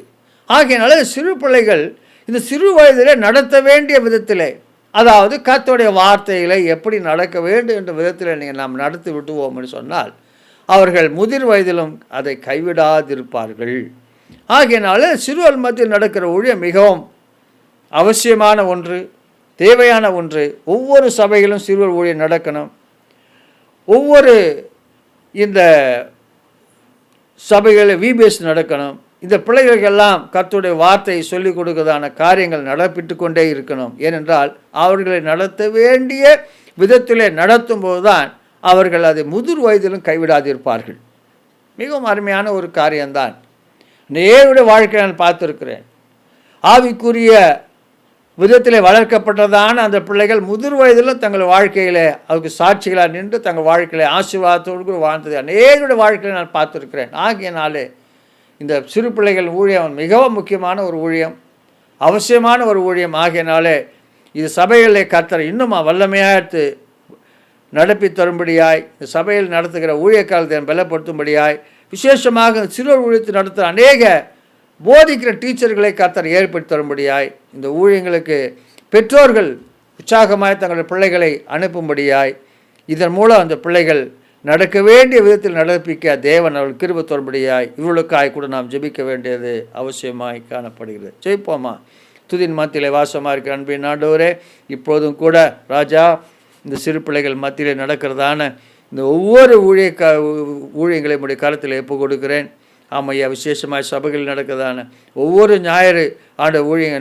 ஆகையினால சிறு பிள்ளைகள் இந்த சிறு வயதிலே நடத்த வேண்டிய விதத்திலே, அதாவது கர்த்தருடைய வார்த்தைகளை எப்படி நடக்க வேண்டும் என்ற விதத்தில் நீங்கள் நாம் நடத்தி விட்டுவோம் என்று சொன்னால் அவர்கள் முதிர் வயதிலும் அதை கைவிடாதிருப்பார்கள். ஆகையினால சிறுவர் மத்தியில் நடக்கிற ஊழியம் மிகவும் அவசியமான ஒன்று, தேவையான ஒன்று. ஒவ்வொரு சபைகளும் சிறுவர் ஊழியம் நடக்கணும். ஒவ்வொரு இந்த சபைகளில் விபிஎஸ் நடக்கணும். இந்த பிள்ளைகளுக்கெல்லாம் கர்த்தருடைய வார்த்தையை சொல்லிக் கொடுக்கிறதான காரியங்கள் நடப்பிட்டு கொண்டே இருக்கணும். ஏனென்றால் அவர்களை நடத்த வேண்டிய விதத்திலே நடத்தும் போதுதான் அவர்கள் அதை முதிர் வயதிலும் கைவிடாதிருப்பார்கள். மிகவும் அருமையான ஒரு காரியம்தான். நேருடைய வாழ்க்கையை நான் பார்த்துருக்கிறேன். ஆவிக்குரிய விதத்திலே வளர்க்கப்பட்டதான அந்த பிள்ளைகள் முதிர் வயதில் தங்கள் வாழ்க்கையில் அதுக்கு சாட்சிகளாக நின்று தங்கள் வாழ்க்கையில் ஆசீர்வாதத்தோடு வாழ்ந்தது அநேகருடைய வாழ்க்கையில் நான் பார்த்துருக்கிறேன். ஆகியனாலே இந்த சிறு பிள்ளைகள் ஊழியம் மிகவும் முக்கியமான ஒரு ஊழியம், அவசியமான ஒரு ஊழியம். ஆகியனாலே இது சபைகளிலே கர்த்தர் இன்னும் வல்லமையாக நடப்பி தரும்படியாய், இந்த சபையில் நடத்துகிற ஊழியக்காலத்தை பலப்படுத்தும்படியாய், விசேஷமாக சிறுவர் ஊழியத்தை நடத்துகிற அநேக போதிக்கிற டீச்சர்களை கர்த்தர் ஏற்படுத்தி தரும்படியாய், இந்த ஊழியங்களுக்கு பெற்றோர்கள் உற்சாகமாய் தங்களுடைய பிள்ளைகளை அனுப்பும்படியாய், இதன் மூலம் அந்த பிள்ளைகள் நடக்க வேண்டிய விதத்தில் நடப்பிக்க தேவன் அவர்கள் கிருபை தரும்படியாய் இவர்களுக்காய் கூட நாம் ஜெபிக்க வேண்டியது அவசியமாய் காணப்படுகிறது. ஜெயிப்போமா? துதின் மத்தியிலே வாசமாக இருக்கிற அன்பின் ஆண்டவரே, இப்போதும் கூட ராஜா இந்த சிறு பிள்ளைகள் மத்தியிலே நடக்கிறதான இந்த ஒவ்வொரு ஊழியங்களை உடைய கருத்தில் ஒப்பு கொடுக்கிறேன். ஆமையா, விசேஷமாக சபைகள் நடக்கிறதான ஒவ்வொரு ஞாயிறு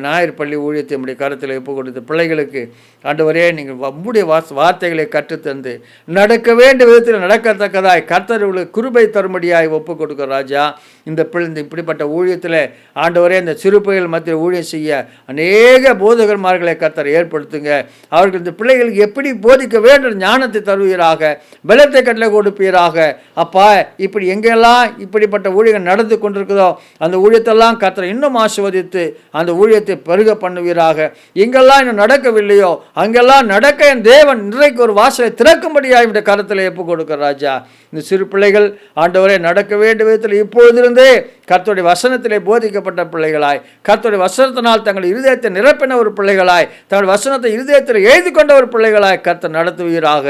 ஞாயிறு பள்ளி ஊழியத்தை நம்முடைய கருத்தில் ஒப்பு கொடுத்து பிள்ளைகளுக்கு ஆண்டவரே நீங்கள் நம்முடைய வார்த்தைகளை கற்றுத்தந்து நடக்க வேண்டிய விதத்தில் நடக்கத்தக்கதாய் கர்த்தர்களுக்கு கிருபை தரும்படியாய் ஒப்பு கொடுக்க ராஜா. இந்த இப்படிப்பட்ட ஊழியத்தில் ஆண்டவரே இந்த சிறுபைகள் மத்தியில் ஊழியம் செய்ய அநேக போதகர்மார்களை கர்த்தர் ஏற்படுத்துங்க. அவர்கள் இந்த பிள்ளைகளுக்கு எப்படி போதிக்க வேண்டும் ஞானத்தை தருவீராக, பலத்தை கட்டளை கொடுப்பீராக. அப்பா, இப்படி எங்கெல்லாம் இப்படிப்பட்ட ஊழியர்கள் நடந்து கொண்டிருக்குதோ அந்த ஊழியத்தெல்லாம் கர்த்தர் இன்னும் ஆசீர்வதித்து அந்த ஊழியத்தை பெருக பண்ணுவீராக. எங்கெல்லாம் இன்னும் நடக்கவில்லையோ அங்கெல்லாம் நடக்க என் தேவன் இன்றைக்கு ஒரு வாசலை திறக்கும்படியாக இந்த கருத்தில் ஒப்பு கொடுக்கிற ராஜா. இந்த சிறு பிள்ளைகள் ஆண்டவரே நடக்க வேண்டிய விதத்தில் இப்பொழுதிருந்தே கர்த்தருடைய வசனத்திலே போதிக்கப்பட்ட பிள்ளைகளாய், கர்த்தருடைய வசனத்தினால் தங்கள் இருதயத்தை நிரப்பின ஒரு பிள்ளைகளாய், தங்கள் வசனத்தை இருதயத்தில் எழுதி கொண்ட ஒரு பிள்ளைகளாய் கர்த்தர் நடத்துவீராக.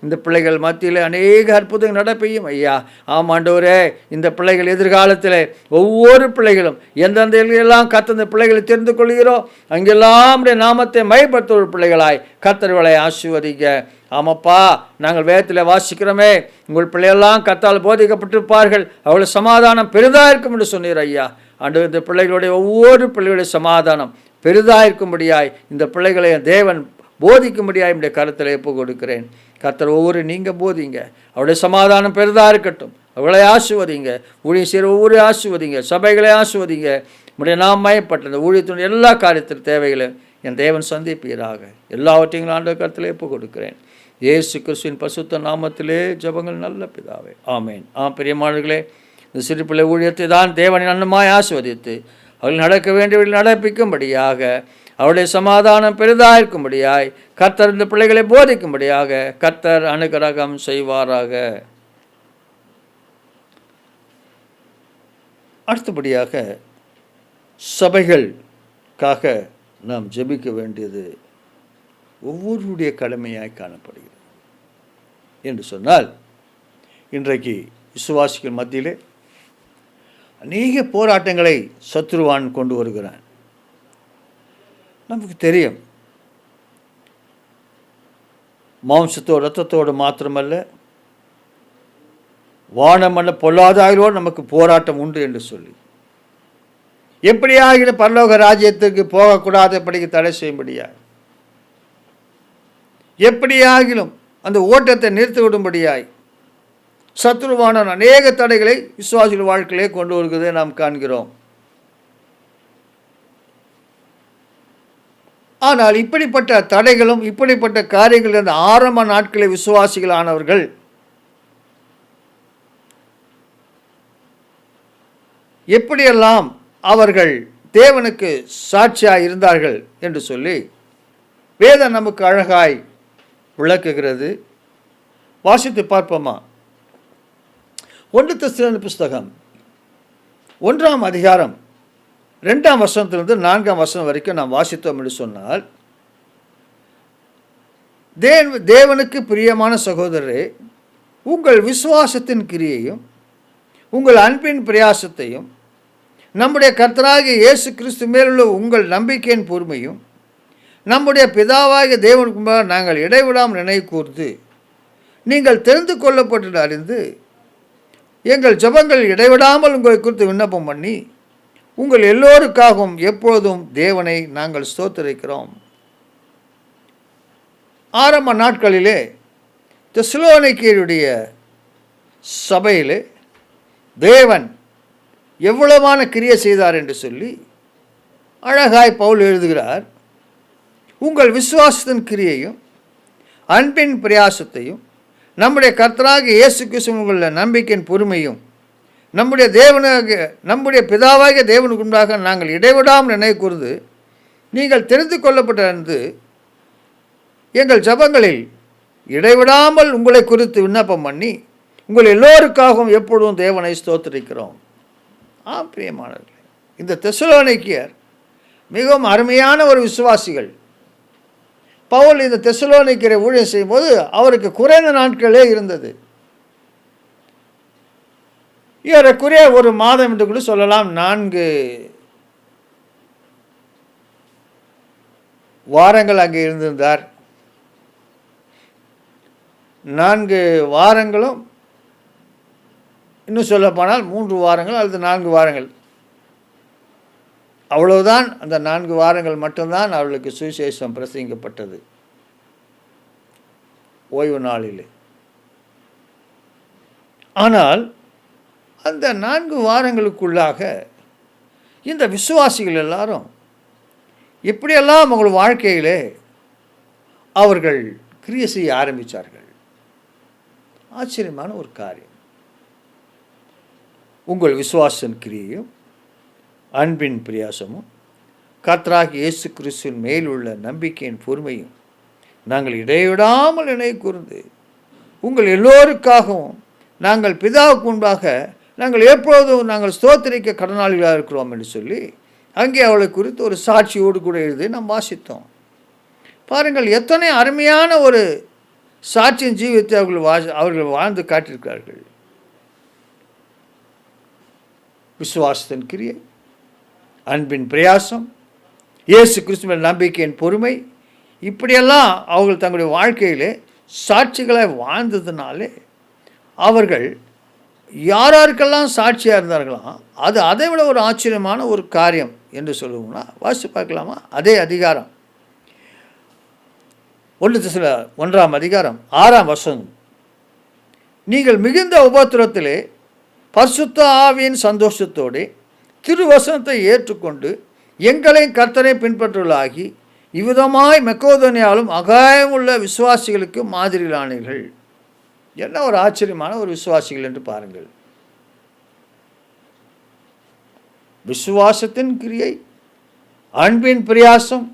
இந்த பிள்ளைகள் மத்தியில் அநேக அற்புதங்கள் நடப்பையும் ஐயா. ஆம் ஆண்டவரே, இந்த பிள்ளைகள் எதிர்காலத்தில் ஒவ்வொரு பிள்ளைகளும் எந்தெந்த எல்லாம் கர்த்தர் இந்த பிள்ளைகளை தெரிந்து கொள்கிறோ அங்கெல்லாம் நாமத்தை மையப்படுத்த ஒரு பிள்ளைகளாய் கர்த்தர்களை ஆசீர்வதிக்க. ஆமாப்பா, நாங்கள் வேதத்தில் வாசிக்கிறோமே, உங்கள் பிள்ளையெல்லாம் கர்த்தரால் போதிக்கப்பட்டிருப்பார்கள், அவளுடைய சமாதானம் பெரிதாக இருக்கும் என்று சொன்னீர் ஐயா. ஆண்டு இந்த பிள்ளைகளுடைய ஒவ்வொரு பிள்ளைகளுடைய சமாதானம் பெரிதாக இருக்கும்படியாய் இந்த பிள்ளைகளை தேவன் போதிக்கும்படியாய் என்னுடைய கருத்தில் ஒப்பு கொடுக்கிறேன். கர்த்தர் ஒவ்வொரு நீங்கள் போதிங்க, அவருடைய சமாதானம் பெரிதாக இருக்கட்டும், அவளை ஆசீர்வதிங்க, ஊழியம் செய்கிற ஒவ்வொரு ஆசீர்வதிங்க, சபைகளை ஆசீர்வதிங்க. நம்முடைய நாம் மயப்பட்ட இந்த ஊழியத்தினுடைய எல்லா காரியத்தின் தேவைகளும் என் தேவன் சந்திப்பீராக. எல்லாவற்றையும் ஆண்டவர் கருத்தில் ஒப்பு கொடுக்கிறேன். இயேசு கிறிஸ்துவின் பரிசுத்த நாமத்திலே ஜெபங்கள் நல்ல பிதாவே, ஆமேன். பிரியமானவர்களே, இந்த சிறு பிள்ளை ஊழியத்தை தான் தேவனின் அன்னமாய் ஆசீர்வதித்து அவர்கள் நடக்க வேண்டியவர்கள் நடப்பிக்கும்படியாக, அவருடைய சமாதானம் பெரிதாக இருக்கும்படியாய் கர்த்தர் இந்த பிள்ளைகளை போதிக்கும்படியாக கர்த்தர் அனுக்கிரகம் செய்வாராக. அடுத்தபடியாக சபைகளுக்காக நாம் ஜெபிக்க வேண்டியது ஒவ்வொருடைய கடமையாய் காணப்படுகிறது என்று சொன்னால், இன்றைக்கு விசுவாசிகள் மத்தியிலே அநேக போராட்டங்களை சத்ருவான் கொண்டு வருகிறான். நமக்கு தெரியும், மாம்சத்தோடு இரத்தத்தோடு மாத்திரமல்ல, வானமல்ல பொல்லாதாயிரோடு நமக்கு போராட்டம் உண்டு என்று சொல்லி, எப்படியாகிலும் பரலோக ராஜ்யத்துக்கு போகக்கூடாதபடிக்கு தடை செய்யும்படியாக, எப்படியாகிலும் அந்த ஓட்டத்தை நிறுத்திவிடும்படியாய் சத்ருவான அநேக தடைகளை விசுவாசிகள் வாழ்க்கையிலே கொண்டு வருகிறதை நாம் காண்கிறோம். ஆனால் இப்படிப்பட்ட தடைகளும் இப்படிப்பட்ட காரியங்கள் அந்த ஆரம்ப நாட்களில் விசுவாசிகளானவர்கள் எப்படியெல்லாம் அவர்கள் தேவனுக்கு சாட்சியாய் இருந்தார்கள் என்று சொல்லி வேதம் நமக்கு அழகாய் விளக்குகிறது. வாசித்து பார்ப்போமா? 1 தெசலோனிக்கேயர் புஸ்தகம் 1ஆம் அதிகாரம் 2ஆம் வசனத்திலிருந்து 4ஆம் வசனம் வரைக்கும் நாம் வாசித்தோம் என்று சொன்னால், தேவனுக்கு பிரியமான சகோதரரே, உங்கள் விசுவாசத்தின் கிரியையும் உங்கள் அன்பின் பிரயாசத்தையும் நம்முடைய கர்த்தராகிய இயேசு கிறிஸ்து மேலுள்ள உங்கள் நம்பிக்கையின் பொறுமையும் நம்முடைய பிதாவாகிய தேவனுக்கு முன்பாக நாங்கள் இடைவிடாமல் நினைவு கூர்ந்து நீங்கள் தெரிந்து கொள்ளப்பட்டு அறிந்து எங்கள் ஜெபங்கள் இடைவிடாமல் உங்களை குறித்து விண்ணப்பம் பண்ணி உங்கள் எல்லோருக்காகவும் எப்பொழுதும் தேவனை நாங்கள் ஸ்தோத்திரிக்கிறோம். ஆரம்ப நாட்களிலே தெசலோனிக்கேயருடைய சபையிலே தேவன் எவ்வளவான கிரியை செய்தார் என்று சொல்லி அழகாய் பவுல் எழுதுகிறார். உங்கள் விசுவாசத்தின் கிரியையும் அன்பின் பிரயாசத்தையும் நம்முடைய கர்த்தராகிய இயேசு கிறிஸ்துவின் உள்ள நம்பிக்கையின் பொறுமையும் நம்முடைய பிதாவாகிய தேவனுக்கு உண்டாக நாங்கள் இடைவிடாமல் நினைவு கூர்ந்து நீங்கள் தெரிந்து கொள்ளப்பட்டிருந்து எங்கள் ஜபங்களில் இடைவிடாமல் உங்களை குறித்து விண்ணப்பம் பண்ணி உங்கள் எல்லோருக்காகவும் எப்பொழுதும் தேவனை ஸ்தோத்திரிக்கிறோம். பிரியமானவர்களே, இந்த தெசலோனிக்கேயர் மிகவும் அருமையான ஒரு விசுவாசிகள். பவுல் இந்த தெசலோனிக்கேயரை ஊழியம் செய்யும்போது அவருக்கு குறைந்த நாட்களே இருந்தது. ஏறக்குறைய ஒரு மாதம் என்று கூட சொல்லலாம். 4 வாரங்கள் அங்கே இருந்திருந்தார். 4 வாரங்களும், இன்னும் சொல்லப்போனால் 3 வாரங்கள் அல்லது 4 வாரங்கள், அவ்வளவுதான். அந்த 4 வாரங்கள் மட்டும்தான் அவர்களுக்கு சுவிசேஷம் பிரசங்கிக்கப்பட்டது ஓய்வு நாளிலே. ஆனால் அந்த 4 வாரங்களுக்குள்ளாக இந்த விசுவாசிகள் எல்லாரும் எப்படியெல்லாம் அவங்கள் வாழ்க்கையிலே அவர்கள் கிரியை செய்ய ஆரம்பித்தார்கள். ஆச்சரியமான ஒரு காரியம். உங்கள் விசுவாசன் கிரியையும் அன்பின் பிரயாசமும் கர்த்தராகிய இயேசு கிறிஸ்துவின் மேல் உள்ள நம்பிக்கையின் பொறுமையும் நாங்கள் இடைவிடாமல் நினைவு கூர்ந்து உங்கள் எல்லோருக்காகவும் நாங்கள் பிதாவுக்கு முன்பாக நாங்கள் எப்பொழுதும் நாங்கள் ஸ்தோத்திரிக்க கடனாளிகளாக இருக்கிறோம் என்று சொல்லி அங்கே அவளை குறித்து ஒரு சாட்சியோடு கூட எழுதி நாம் வாசித்தோம். பாருங்கள், எத்தனை அருமையான ஒரு சாட்சியின் ஜீவித்தை அவர்கள் வாழ்ந்து காட்டியிருக்கிறார்கள். விசுவாசத்தின் கிரியை, அன்பின் பிரயாசம், இயேசு கிறிஸ்துவின் நம்பிக்கையின் பொறுமை, இப்படியெல்லாம் அவர்கள் தங்களுடைய வாழ்க்கையிலே சாட்சிகளை வாழ்ந்ததுனாலே அவர்கள் யாராருக்கெல்லாம் சாட்சியாக இருந்தார்களாம். அது அதை விட ஒரு ஆச்சரியமான ஒரு காரியம் என்று சொல்லுவோம்னா வாசித்து பார்க்கலாமா? அதே அதிகாரம் 1 தெசலோனிக்கேயர் 1ஆம் அதிகாரம் 6ஆம் வசனம். நீங்கள் மிகுந்த உபத்திரத்திலே பரிசுத்த ஆவியின் சந்தோஷத்தோடு திருவசனத்தை ஏற்றுக்கொண்டு எங்களை கர்த்தரை பின்பற்றுவதாகி இவ்விதமாய் மக்கெதோனியாவிலும் அகாயமுள்ள விசுவாசிகளுக்கு மாதிரியானீர்கள். என்ன ஒரு ஆச்சரியமான ஒரு விசுவாசிகள் என்று பாருங்கள். விசுவாசத்தின் கிரியை, அன்பின் பிரயாசம்,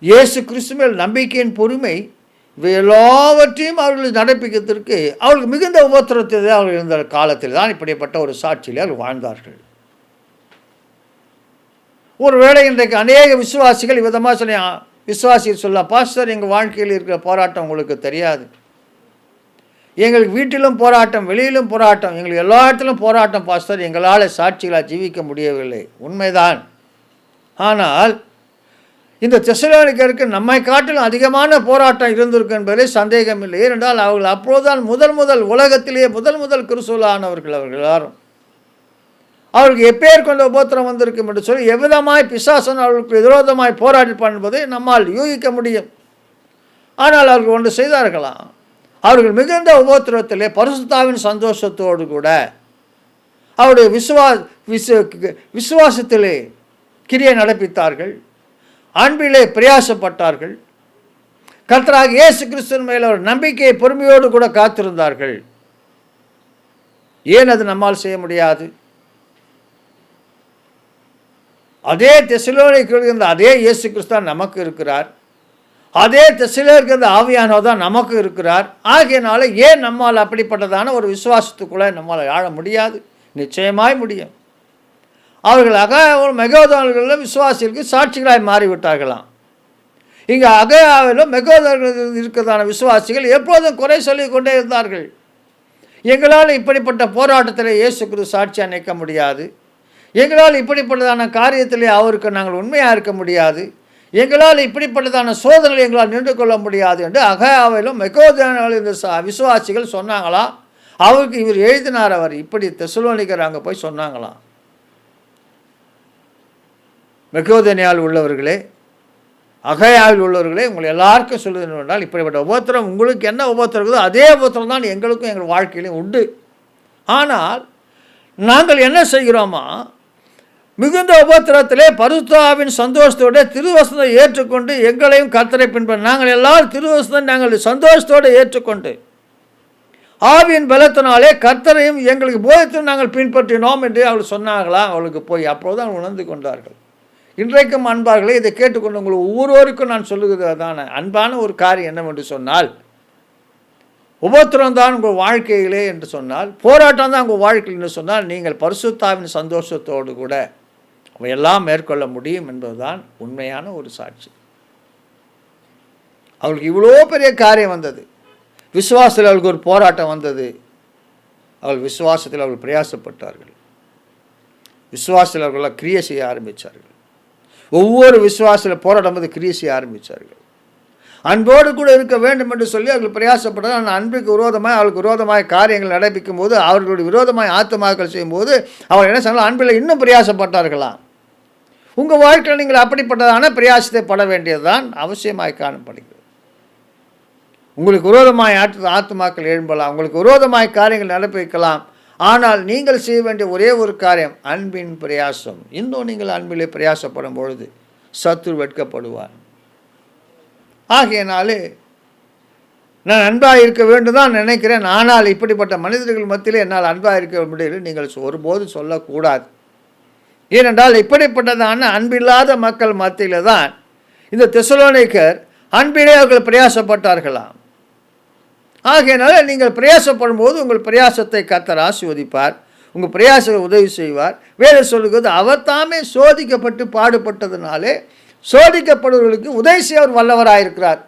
இயேசு கிறிஸ்துவின் நம்பிக்கையின் பொறுமை, இவை எல்லாவற்றையும் அவர்கள் நடப்பிக்கிறதுக்கு அவர்கள் மிகுந்த உபத்திரத்தில் அவர்கள் இருந்த காலத்தில் தான் இப்படிப்பட்ட ஒரு சாட்சியில் அவர்கள் வாழ்ந்தார்கள். ஒருவேளை இன்றைக்கு அநேக விசுவாசிகள் விதமாக சொல்லி விசுவாசிகள் சொல்லலாம், பாஸ்டர் எங்கள் வாழ்க்கையில் இருக்கிற போராட்டம் உங்களுக்கு தெரியாது, எங்களுக்கு வீட்டிலும் போராட்டம், வெளியிலும் போராட்டம், எங்களுக்கு எல்லா இடத்திலும் போராட்டம் பாஸ்டர், எங்களால் சாட்சிகளாக ஜீவிக்க முடியவில்லை. உண்மைதான். ஆனால் இந்த தெசலோனிக்கேயருக்கு நம்மை காட்டிலும் அதிகமான போராட்டம் இருந்திருக்கு என்பதிலே சந்தேகம் இல்லை. ஏனென்றால் அவர்கள் அப்போதுதான் முதல் உலகத்திலேயே முதல் கிறிஸ்துவானவர்கள். அவர்கள் எல்லாரும் அவர்களுக்கு எப்பேர் கொண்ட உபத்திரம் வந்திருக்கும் என்று சொல்லி எவ்விதமாய் பிசாசன் அவர்களுக்கு விரோதமாய் போராடி பண்ணுவதை நம்மால் யூகிக்க முடியும். ஆனால் அவர்கள் ஒன்று செய்தார்களாம். அவர்கள் மிகுந்த உபத்திரத்திலே பரிசுத்தாவின் சந்தோஷத்தோடு கூட அவருடைய விசுவாசத்திலே கிரியை நடப்பித்தார்கள், அன்பிலே பிரயாசப்பட்டார்கள், கர்த்தராகிய இயேசு கிறிஸ்துவின் மேல் ஒரு நம்பிக்கையை பொறுமையோடு கூட காத்திருந்தார்கள். ஏன் அது நம்மால் செய்ய முடியாது? அதே தெசலோனிக்கேயரில் இருந்த அதே இயேசு கிறிஸ்து நமக்கு இருக்கிறார். அதே தெசலோனிக்கேயரில் இருந்த ஆவியானவர் தான் நமக்கு இருக்கிறார். ஆகையினால ஏன் நம்மால் அப்படிப்பட்டதான ஒரு விசுவாசத்துக்குள்ளே நம்மால் ஆழ முடியாது? நிச்சயமாய் முடியும். அவர்களாக மக்கெதோனியாவிலும் விசுவாசிகளுக்கு சாட்சிகளாய் மாறிவிட்டார்களாம். இங்கே அகாயாவிலும் மக்கெதோனியாவில் இருக்கிறதான விசுவாசிகள் எப்போதும் குறை சொல்லிக் கொண்டே இருந்தார்கள். எங்களால் இப்படிப்பட்ட போராட்டத்தில் இயேசு கிறிஸ்து சாட்சியாக நிற்க முடியாது, எங்களால் இப்படிப்பட்டதான காரியத்திலே அவருக்கு நாங்கள் உண்மையாக இருக்க முடியாது, எங்களால் இப்படிப்பட்டதான சோதனை எங்களால் நின்று கொள்ள முடியாது என்று அகாயாவிலும் மக்கெதோனியாவிலும் இந்த விசுவாசிகள் சொன்னாங்களாம். அவருக்கு இவர் எழுதினார். அவர் இப்படி தெசலோனிக்கேயர் அங்கே போய் சொன்னாங்களாம், மக்கெதோனியாவில் உள்ளவர்களே, அகாயாவில் உள்ளவர்களே, உங்களை எல்லாருக்கும் சொல்லுவது என்றால் இப்படிப்பட்ட உபத்திரம் உங்களுக்கு என்ன உபத்திரம் இருக்குதோ அதே உபத்திரம் தான் எங்களுக்கும் எங்கள் வாழ்க்கையிலும் உண்டு. ஆனால் நாங்கள் என்ன செய்கிறோமா, மிகுந்த உபத்திரத்திலே பரிசுத்த ஆவியின் சந்தோஷத்தோடு திருவசனத்தை ஏற்றுக்கொண்டு எங்களையும் கர்த்தரை பின்பற்ற நாங்கள் எல்லாரும் திருவசனத்தை நாங்கள் சந்தோஷத்தோடு ஏற்றுக்கொண்டு ஆவியின் பலத்தினாலே கர்த்தரையும் எங்களுக்கு போதித்து நாங்கள் பின்பற்றினோம் என்று அவள் சொன்னார்களா அவளுக்கு போய் அப்போதுதான் உணர்ந்து கொண்டார்கள். இன்றைக்கும் அன்பார்களே, இதை கேட்டுக்கொண்டு உங்களுக்கு ஒவ்வொருவருக்கும் நான் சொல்லுகிறதான அன்பான ஒரு காரியம் என்னவென்று சொன்னால், உபத்திரம் தான் உங்கள் வாழ்க்கையிலே என்று சொன்னால், போராட்டம் தான் உங்கள் வாழ்க்கையில் என்று சொன்னால், நீங்கள் பரிசுத்தாவின் சந்தோஷத்தோடு கூட அவையெல்லாம் மேற்கொள்ள முடியும் என்பதுதான் உண்மையான ஒரு சாட்சி. அவளுக்கு இவ்வளோ பெரிய காரியம் வந்தது. விசுவாசத்தில் அவளுக்கு ஒரு போராட்டம் வந்தது. அவள் விசுவாசத்தில் அவர்கள் பிரயாசப்பட்டார்கள். விசுவாசத்தில் அவர்களால் கிரியை செய்ய ஆரம்பித்தார்கள். ஒவ்வொரு விசுவாசத்தில் போராட்டம் போது கிரியை செய்ய ஆரம்பித்தார்கள். அன்போடு கூட இருக்க வேண்டும் என்று சொல்லி அவர்கள் பிரயாசப்பட்டார்கள். அந்த அன்புக்கு விரோதமாக அவளுக்கு விரோதமாக காரியங்கள் நடப்பிக்கும் போது, அவர்களுடைய விரோதமாக ஆத்துமாக்கள் செய்யும்போது அவர் என்ன சொன்னாலும் அன்பில் இன்னும் பிரயாசப்பட்டார்களாம். உங்கள் வாழ்க்கையில் நீங்கள் அப்படிப்பட்டதான பிரயாசத்தை பட வேண்டியது தான் அவசியமாய் காணப்படுகிறது. உங்களுக்கு விரோதமாய் ஆத்துமாக்கள் எழும்பலாம், உங்களுக்கு விரோதமாய் காரியங்கள் நடப்பிக்கலாம். ஆனால் நீங்கள் செய்ய வேண்டிய ஒரே ஒரு காரியம் அன்பின் பிரயாசம். இன்னும் நீங்கள் அன்பிலே பிரயாசப்படும் பொழுது சத்துரு வெட்கப்படுவார். ஆகையினாலே நான் அன்பாக இருக்க வேண்டும் தான் நினைக்கிறேன். ஆனால் இப்படிப்பட்ட மனிதர்கள் மத்தியிலே என்னால் அன்பாக இருக்க முடியல நீங்கள் ஒருபோது சொல்லக்கூடாது. ஏனென்றால் இப்படிப்பட்டதான அன்பில்லாத மக்கள் மத்தியில் தான் இந்த தெசலோனிக்கர் அன்பிலே அவர்கள் பிரயாசப்பட்டார்களாம். ஆகையினால நீங்கள் பிரயாசப்படும் போது உங்கள் பிரயாசத்தை கர்த்தர் ஆசீர்வதிப்பார், உங்கள் பிரயாசத்தை உதவி செய்வார். வேறு சொல்லுகிறது, அவர் தாமே சோதிக்கப்பட்டு பாடுபட்டதுனாலே சோதிக்கப்படுவர்களுக்கு உதவி செய்ய அவர் வல்லவராயிருக்கிறார்.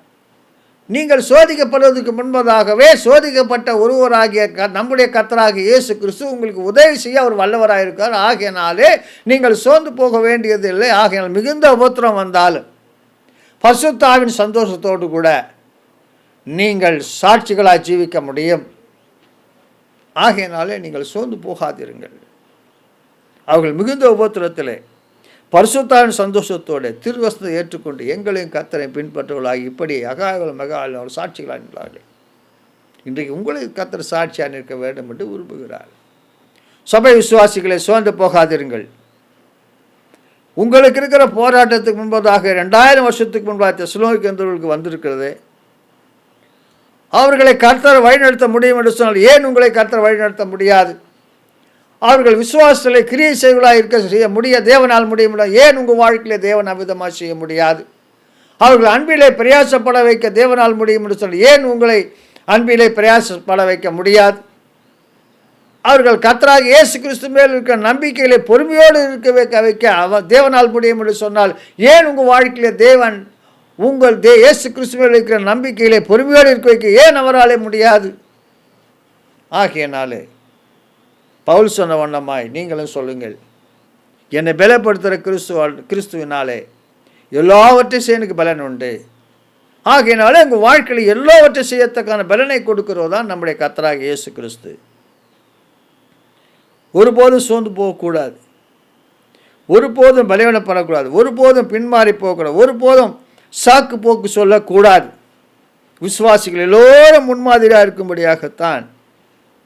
நீங்கள் சோதிக்கப்படுவதற்கு முன்பதாகவே சோதிக்கப்பட்ட ஒருவராகிய நம்முடைய கர்த்தராகிய இயேசு கிறிஸ்து உங்களுக்கு உதவி செய்ய அவர் வல்லவராயிருக்கிறார். ஆகையினாலே நீங்கள் சோர்ந்து போக வேண்டியதில்லை. ஆகையினால் மிகுந்த உபத்திரம் வந்தாலும் பரிசுத்த ஆவியின் சந்தோஷத்தோடு கூட நீங்கள் சாட்சிகளாக ஜீவிக்க முடியும். ஆகையினாலே நீங்கள் சோர்ந்து போகாதிருங்கள். அவர்கள் மிகுந்த உபத்திரத்திலே பரிசுத்த ஆவியின் சந்தோஷத்தோடு திருவசனத்தை ஏற்றுக்கொண்டு எங்களையும் கர்த்தரை பின்பற்றுவர்களாகி இப்படி அகாயங்களும் மெகாலும் அவர் சாட்சிகளாக நின்றார்கள். இன்றைக்கு உங்களுக்கு கர்த்தர் சாட்சியாக நிற்க வேண்டும் என்று விரும்புகிறார். சபை விசுவாசிகளை சோர்ந்து போகாதிருங்கள். உங்களுக்கு இருக்கிற போராட்டத்துக்கு முன்பதாக 2000 வருஷத்துக்கு முன்பாக தெசலோனிக்கர்களுக்கு வந்திருக்கிறது. அவர்களை கர்த்தர் வழிநடத்த முடியும் என்று சொன்னால் ஏன் உங்களை கர்த்தர் வழிநடத்த முடியாது? அவர்கள் விசுவாசத்திலே கிரியை செய்வர்களாக செய்ய முடிய தேவனால் முடியும். ஏன் உங்கள் வாழ்க்கையிலே தேவன் அவிதமாக செய்ய முடியாது? அவர்கள் அன்பிலே பிரயாசப்பட வைக்க தேவனால் முடியும் என்று சொன்னால் ஏன் உங்களை அன்பிலே பிரயாசப்பட வைக்க முடியாது? அவர்கள் கர்த்தராகிய இயேசு கிறிஸ்து மேல் இருக்கிற நம்பிக்கையிலே பொறுமையோடு இருக்க வைக்க தேவனால் முடியும் என்று சொன்னால் ஏன் உங்கள் வாழ்க்கையிலே தேவன் உங்கள் இயேசு கிறிஸ்து மேல் இருக்கிற நம்பிக்கையிலே பொறுமையோடு இருக்க வைக்க ஏன் அவராலே முடியாது? ஆகையினாலே பவுல் சொன்ன வண்ணமாய் நீங்களும் சொல்லுங்கள், என்னை பலப்படுத்துகிற கிறிஸ்துவினாலே எல்லாவற்றையும் செய்ய எனக்கு பலன் உண்டு. ஆகையினாலே உங்கள் வாழ்க்கையில் எல்லாவற்றையும் செய்யத்தக்கான பலனை கொடுக்கிறதான் நம்முடைய கர்த்தராகிய இயேசு கிறிஸ்து. ஒருபோதும் சோர்ந்து போகக்கூடாது, ஒருபோதும் பலவீனப்படக்கூடாது, ஒருபோதும் பின்மாறி போகக்கூடாது, ஒருபோதும் சாக்கு போக்கு சொல்லக்கூடாது. விசுவாசிகள் எல்லோரும் முன்மாதிரியாக இருக்கும்படியாகத்தான்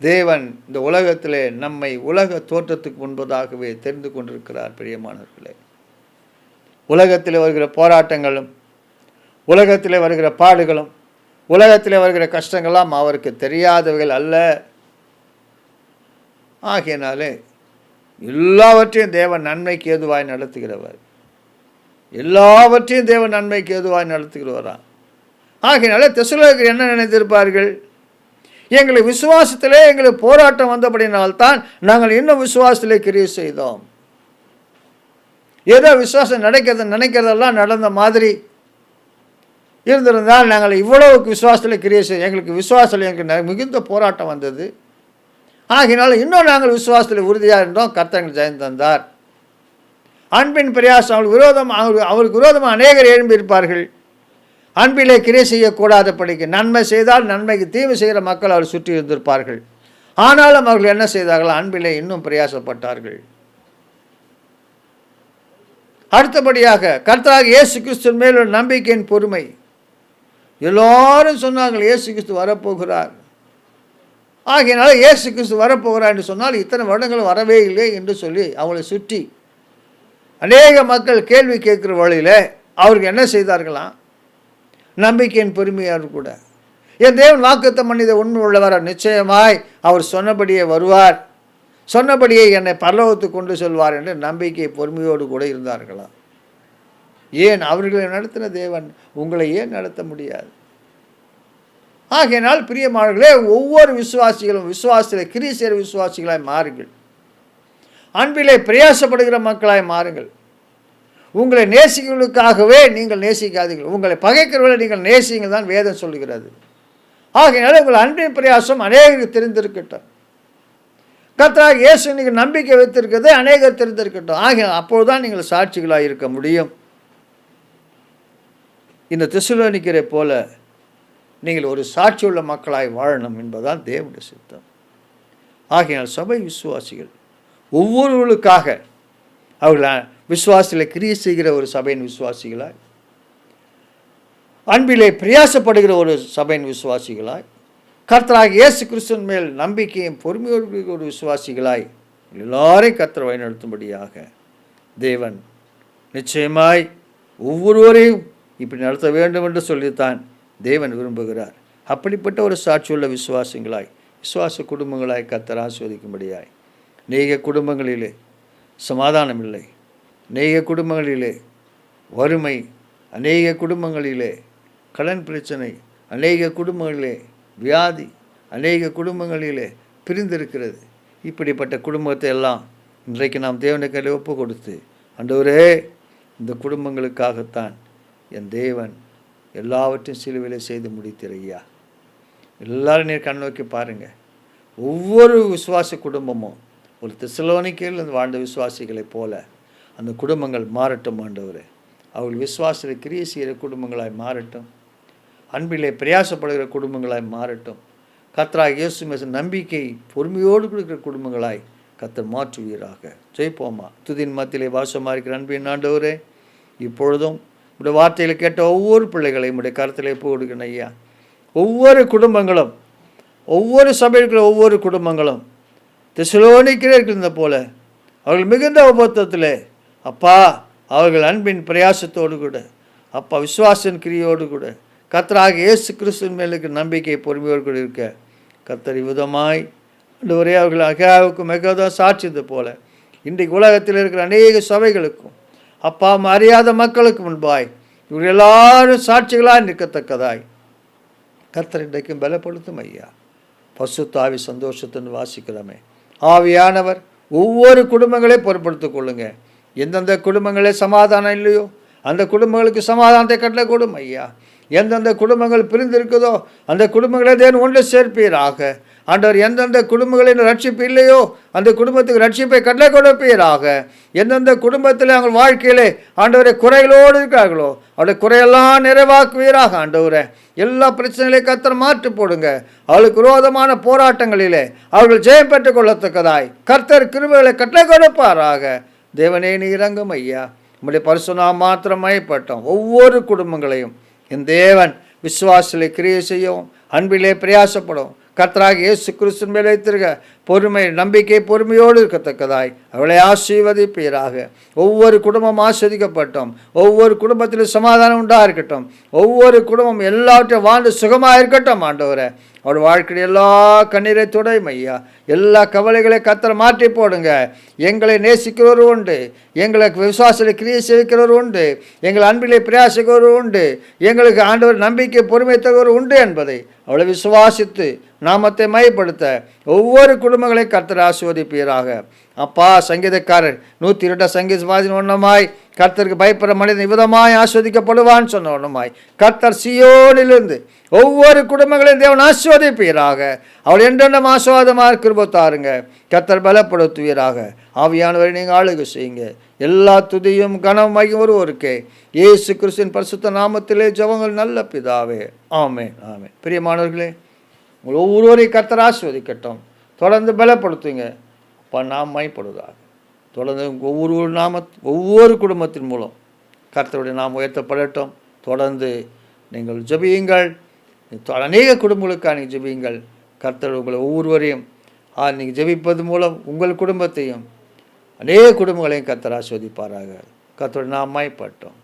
தேவன் இந்த உலகத்திலே நம்மை உலக தோற்றத்துக்கு முன்பதாகவே தெரிந்து கொண்டிருக்கிறார். பிரியமானவர்களே, உலகத்தில் வருகிற போராட்டங்களும் உலகத்தில் வருகிற பாடுகளும் உலகத்தில் வருகிற கஷ்டங்கள்லாம் அவருக்கு தெரியாதவைகள் அல்ல. ஆகையினாலே எல்லாவற்றையும் தேவன் நன்மைக்கு ஏதுவாய் நடத்துகிறவர், எல்லாவற்றையும் தேவன் நன்மைக்கு ஏதுவாய் நடத்துகிறவராம். ஆகையினாலே தெசலோனிக்கர் என்ன நினைத்திருப்பார்கள்? எங்களுக்கு விசுவாசத்திலே எங்களுக்கு போராட்டம் வந்தபடினால்தான் நாங்கள் இன்னும் விசுவாசத்திலே கிரியை செய்தோம். ஏதோ விசுவாசம் நினைக்கிறதெல்லாம் நடந்த மாதிரி இருந்திருந்தால் நாங்கள் இவ்வளவுக்கு விசுவாசத்தில் கிரியை செய்ய எங்களுக்கு விசுவாசத்தில் எங்களுக்கு மிகுந்த போராட்டம் வந்தது. ஆகினால இன்னும் நாங்கள் விசுவாசத்தில் உறுதியாக இருந்தோம். கர்த்தர் எங்களுக்கு ஜெயம் தந்தார். அன்பின் பிரயாசம் அவருக்கு விரோதமாக அநேகர் எழும்பியிருப்பார்கள். அன்பிலே கிரியை செய்யக்கூடாதபடிக்கு நன்மை செய்தால் நன்மைக்கு தீமை செய்கிற மக்கள் அவர் சுற்றி இருந்திருப்பார்கள். ஆனாலும் அவர்கள் என்ன செய்தார்கள்? அன்பிலே இன்னும் பிரயாசப்பட்டார்கள். அடுத்தபடியாக கர்த்தராகிய இயேசு கிறிஸ்துவின் மேல் ஒரு நம்பிக்கையின் பொறுமை. எல்லாரும் சொன்னார்கள் இயேசு கிறிஸ்து வரப்போகிறார். ஆகையினால இயேசு கிறிஸ்து வரப்போகிறார் என்று சொன்னால் இத்தனை வருடங்கள் வரவே இல்லை என்று சொல்லி அவளை சுற்றி அநேக மக்கள் கேள்வி கேட்குற வழியில் அவருக்கு என்ன செய்தார்களாம்? நம்பிக்கையின் பெருமையார் கூட, என் தேவன் வாக்குத்தம் பண்ணி உண்மை உள்ளவர், நிச்சயமாய் அவர் சொன்னபடியே வருவார், சொன்னபடியே என்னை பரலோகத்துக்கு கொண்டு செல்வார் என்று நம்பிக்கை பொறுமையோடு கூட இருந்தார்களாம். ஏன்? அவர்களை நடத்தின தேவன் உங்களை ஏன் நடத்த முடியாது? ஆகையினால் பிரியமானவர்களே, ஒவ்வொரு விசுவாசிகளும் விசுவாசத்தில் கிறிஸ்தவ விசுவாசிகளாய் மாறுங்கள். அன்பிலே பிரயாசப்படுகிற மக்களாய் மாறுங்கள். உங்களை நேசிக்கிறவர்களுக்காகவே நீங்கள் நேசிக்காதீர்கள், உங்களை பகைக்கிறவர்களை நீங்கள் நேசிங்கள் தான் வேதம் சொல்லுகிறது. ஆகையினால உங்கள் அன்பின் பிரயாசம் அநேகருக்கு தெரிந்திருக்கட்டும். கர்த்தராகிய இயேசு நீங்கள் நம்பிக்கை வைத்திருக்கிறது அநேகர் தெரிந்திருக்கட்டும். அப்போதுதான் நீங்கள் சாட்சிகளாக இருக்க முடியும். இந்த தெசலோனிக்கரை போல நீங்கள் ஒரு சாட்சியுள்ள மக்களாய் வாழணும் என்பதுதான் தேவனுடைய சித்தம். ஆகையினால் சபை விசுவாசிகள் ஒவ்வொருவர்களுக்காக அவர்கள் விசுவாசத்தில் கிரியை செய்கிற ஒரு சபையின் விசுவாசிகளாய், அன்பிலே பிரயாசப்படுகிற ஒரு சபையின் விசுவாசிகளாய், கர்த்தராகிய இயேசு கிறிஸ்துவின் மேல் நம்பிக்கையும் பொறுமையோடு ஒரு விசுவாசிகளாய் எல்லாரையும் கர்த்தர் வழிநடத்தும்படியாக தேவன் நிச்சயமாய் ஒவ்வொருவரையும் இப்படி நடத்த வேண்டும் என்று சொல்லித்தான் தேவன் விரும்புகிறார். அப்படிப்பட்ட ஒரு சாட்சியுள்ள விசுவாசங்களாய், விசுவாச குடும்பங்களாய் கர்த்தர் ஆசீர்வதிக்கும்படியாய். அநேக குடும்பங்களிலே சமாதானம் இல்லை, அநேக குடும்பங்களிலே வறுமை, அநேக குடும்பங்களிலே கடன் பிரச்சனை, அநேக குடும்பங்களிலே வியாதி, அநேக குடும்பங்களிலே பிரிந்திருக்கிறது. இப்படிப்பட்ட குடும்பத்தை எல்லாம் இன்றைக்கு நாம் தேவனுக்கு ஒப்பு கொடுத்து, ஆண்டவரே இந்த குடும்பங்களுக்காகத்தான் என் தேவன் எல்லாவற்றையும் சிலுவையில் செய்து முடித்திரையா. எல்லாரும் நீர் கண் நோக்கி பாருங்கள். ஒவ்வொரு விசுவாச குடும்பமும் ஒரு தெசலோனிக்கேயில் வாழ்ந்த விசுவாசிகளைப் போல அந்த குடும்பங்கள் மாறட்டும் ஆண்டவரே. அவர்கள் விசுவாசத்தில் கிரியை செய்கிற குடும்பங்களாய் மாறட்டும், அன்பிலே பிரயாசப்படுகிற குடும்பங்களாய் மாறட்டும். கர்த்தராகிய இயேசு நம்பிக்கை பொறுமையோடு கொடுக்கிற குடும்பங்களாய் கர்த்தர் மாற்றுவீராக. ஜெயிப்போமா. துதியின் மத்தியிலே வாசமாக இருக்கிற அன்பின் ஆண்டவரே, இப்பொழுதும் உடைய வார்த்தைகளை கேட்ட ஒவ்வொரு பிள்ளைகளையும் உடைய கருத்திலே போடுகிறேன் ஐயா. ஒவ்வொரு குடும்பங்களும், ஒவ்வொரு சபையில் ஒவ்வொரு குடும்பங்களும் தெசலோனிக்கேயர் இருந்த போல அவர்கள் மிகுந்த உபத்திரத்திலே அப்பா அவர்கள் அன்பின் பிரயாசத்தோடு கூட அப்பா விசுவாசன் கிரியோடு கூட கர்த்தராகிய இயேசு கிறிஸ்துவின் மேலுக்கு நம்பிக்கை பொறுமையோடு கூட இருக்க கர்த்தர் விதமாய் ஒரே அவர்கள் அகாவுக்கும் மெகதான் சாட்சியது போல இன்றைக்கு உலகத்தில் இருக்கிற அநேக சபைகளுக்கும் அப்பா அறியாத மக்களுக்கு முன்பாய் இவர்கள் எல்லாரும் சாட்சிகளாக நிற்கத்தக்கதாய் கர்த்தர் இன்றைக்கும் பலப்படுத்தும் ஐயா. பசுத்த ஆவி சந்தோஷத்துன்னு வாசிக்கிறோமே, ஆவியானவர் ஒவ்வொரு குடும்பங்களையும் பொறுப்படுத்திக் கொள்ளுங்க. எந்தெந்த குடும்பங்களே சமாதானம் இல்லையோ அந்த குடும்பங்களுக்கு சமாதானத்தை கட்டளை கொடும் ஐயா. எந்தெந்த குடும்பங்கள் பிரிந்திருக்குதோ அந்த குடும்பங்களை தேவன் ஒன்று சேர்ப்பீராக. ஆண்டவர் எந்தெந்த குடும்பங்களின் ரட்சிப்பு இல்லையோ அந்த குடும்பத்துக்கு ரட்சிப்பை கட்டளை கொடுப்பீராக. எந்தெந்த குடும்பத்தில் அவங்க வாழ்க்கையிலே ஆண்டவரை குறைகளோடு இருக்கிறார்களோ அவருடைய குறையெல்லாம் நிறைவாக்குவீராக. ஆண்டவரை எல்லா பிரச்சனைகளையும் கர்த்தர் மாற்றி போடுங்க. அவளுக்கு விரோதமான போராட்டங்களிலே அவர்கள் ஜெயம் பெற்றுக் கொள்ளத்தக்கதாய் கர்த்தர் கிருபைகளை கட்டளை கொடுப்பாராக. தேவனே நீ இறங்கும் ஐயா. உம்முடைய பரிசுநாமம் மாத்திரம் மயப்பட்டோம். ஒவ்வொரு குடும்பங்களையும் என் தேவன் விசுவாசத்திலே கிரியை செய்யும், அன்பிலே பிரயாசப்படும். கர்த்தராகிய இயேசு கிறிஸ்துவின் மேல் வைத்திருக்க பொறுமை நம்பிக்கை பொறுமையோடு இருக்கத்தக்கதாய் அவளை ஆசீர்வதிப்பீராக. ஒவ்வொரு குடும்பம் ஆஸ்வதிக்கப்பட்டோம். ஒவ்வொரு குடும்பத்திலும் சமாதானம் உண்டாக இருக்கட்டும். ஒவ்வொரு குடும்பம் எல்லாவற்றையும் வாழ்ந்து சுகமாக இருக்கட்டும். ஆண்டவரை அவள் வாழ்க்கையில் எல்லா கண்ணீரை துடையும் ஐயா. எல்லா கவலைகளையும் கர்த்தர் மாற்றி போடுங்க. எங்களை நேசிக்கிறவர் உண்டு, எங்களுக்கு விசுவாசத்தில் கிரியை செய்கிறவர் உண்டு, எங்கள் அன்பிலே பிரயாசிக்கிறவர் உண்டு, எங்களுக்கு ஆண்டவர் நம்பிக்கை பொறுமை தருவர் உண்டு என்பதை அவளை விசுவாசித்து நாமத்தை மையப்படுத்த ஒவ்வொரு குடும்பங்களை கர்த்தர் ஆசீர்வதிப்பீராக. அப்பா சங்கீதக்காரர் 102 சங்கீத ஒன்றுமாய் கர்த்தருக்கு பயப்படுற மனிதன் விதமாய் ஆஸ்வதிக்கப்படுவான்னு சொன்ன ஒன்றுமாய் கர்த்தர் சியோனிலிருந்து ஒவ்வொரு குடும்பங்களையும் தேவன் ஆசீர்வதிப்பீராக. அவள் என்றென்றும் ஆசீர்வாதமாக கிருபைத்தாருங்க. கர்த்தர் பலப்படுத்துவீராக. ஆவியானவரை நீங்கள் ஆளுகை செய்யுங்க. எல்லா துதியும் கனம் மையம் ஒருவருக்கே இயேசு கிறிஸ்துவின் பரிசுத்த நாமத்திலே ஜெபங்கள் நல்ல பிதாவே. ஆமென் ஆமென். பிரியமானவர்களே, உங்கள் ஒவ்வொருவரையும் கர்த்தர் ஆசீர்வதிக்கட்டும். தொடர்ந்து பலப்படுத்துங்க. அப்பா நாம் மைப்படுவதாக. தொடர்ந்து ஒவ்வொரு குடும்பத்தின் மூலம் கர்த்தருடைய நாம் உயர்த்தப்படட்டும். தொடர்ந்து நீங்கள் ஜெபியுங்கள். அநேக குடும்பங்களுக்காக நீங்கள் ஜெபியுங்கள். கர்த்தர் உங்களை ஒவ்வொருவரையும் நீங்கள் ஜெபிப்பது மூலம் உங்கள் குடும்பத்தையும் அநேக குடும்பங்களையும் கர்த்தர் ஆசீர்வதிப்பாராக. கர்த்தருடைய நாமம் மகிமைப்படட்டும்.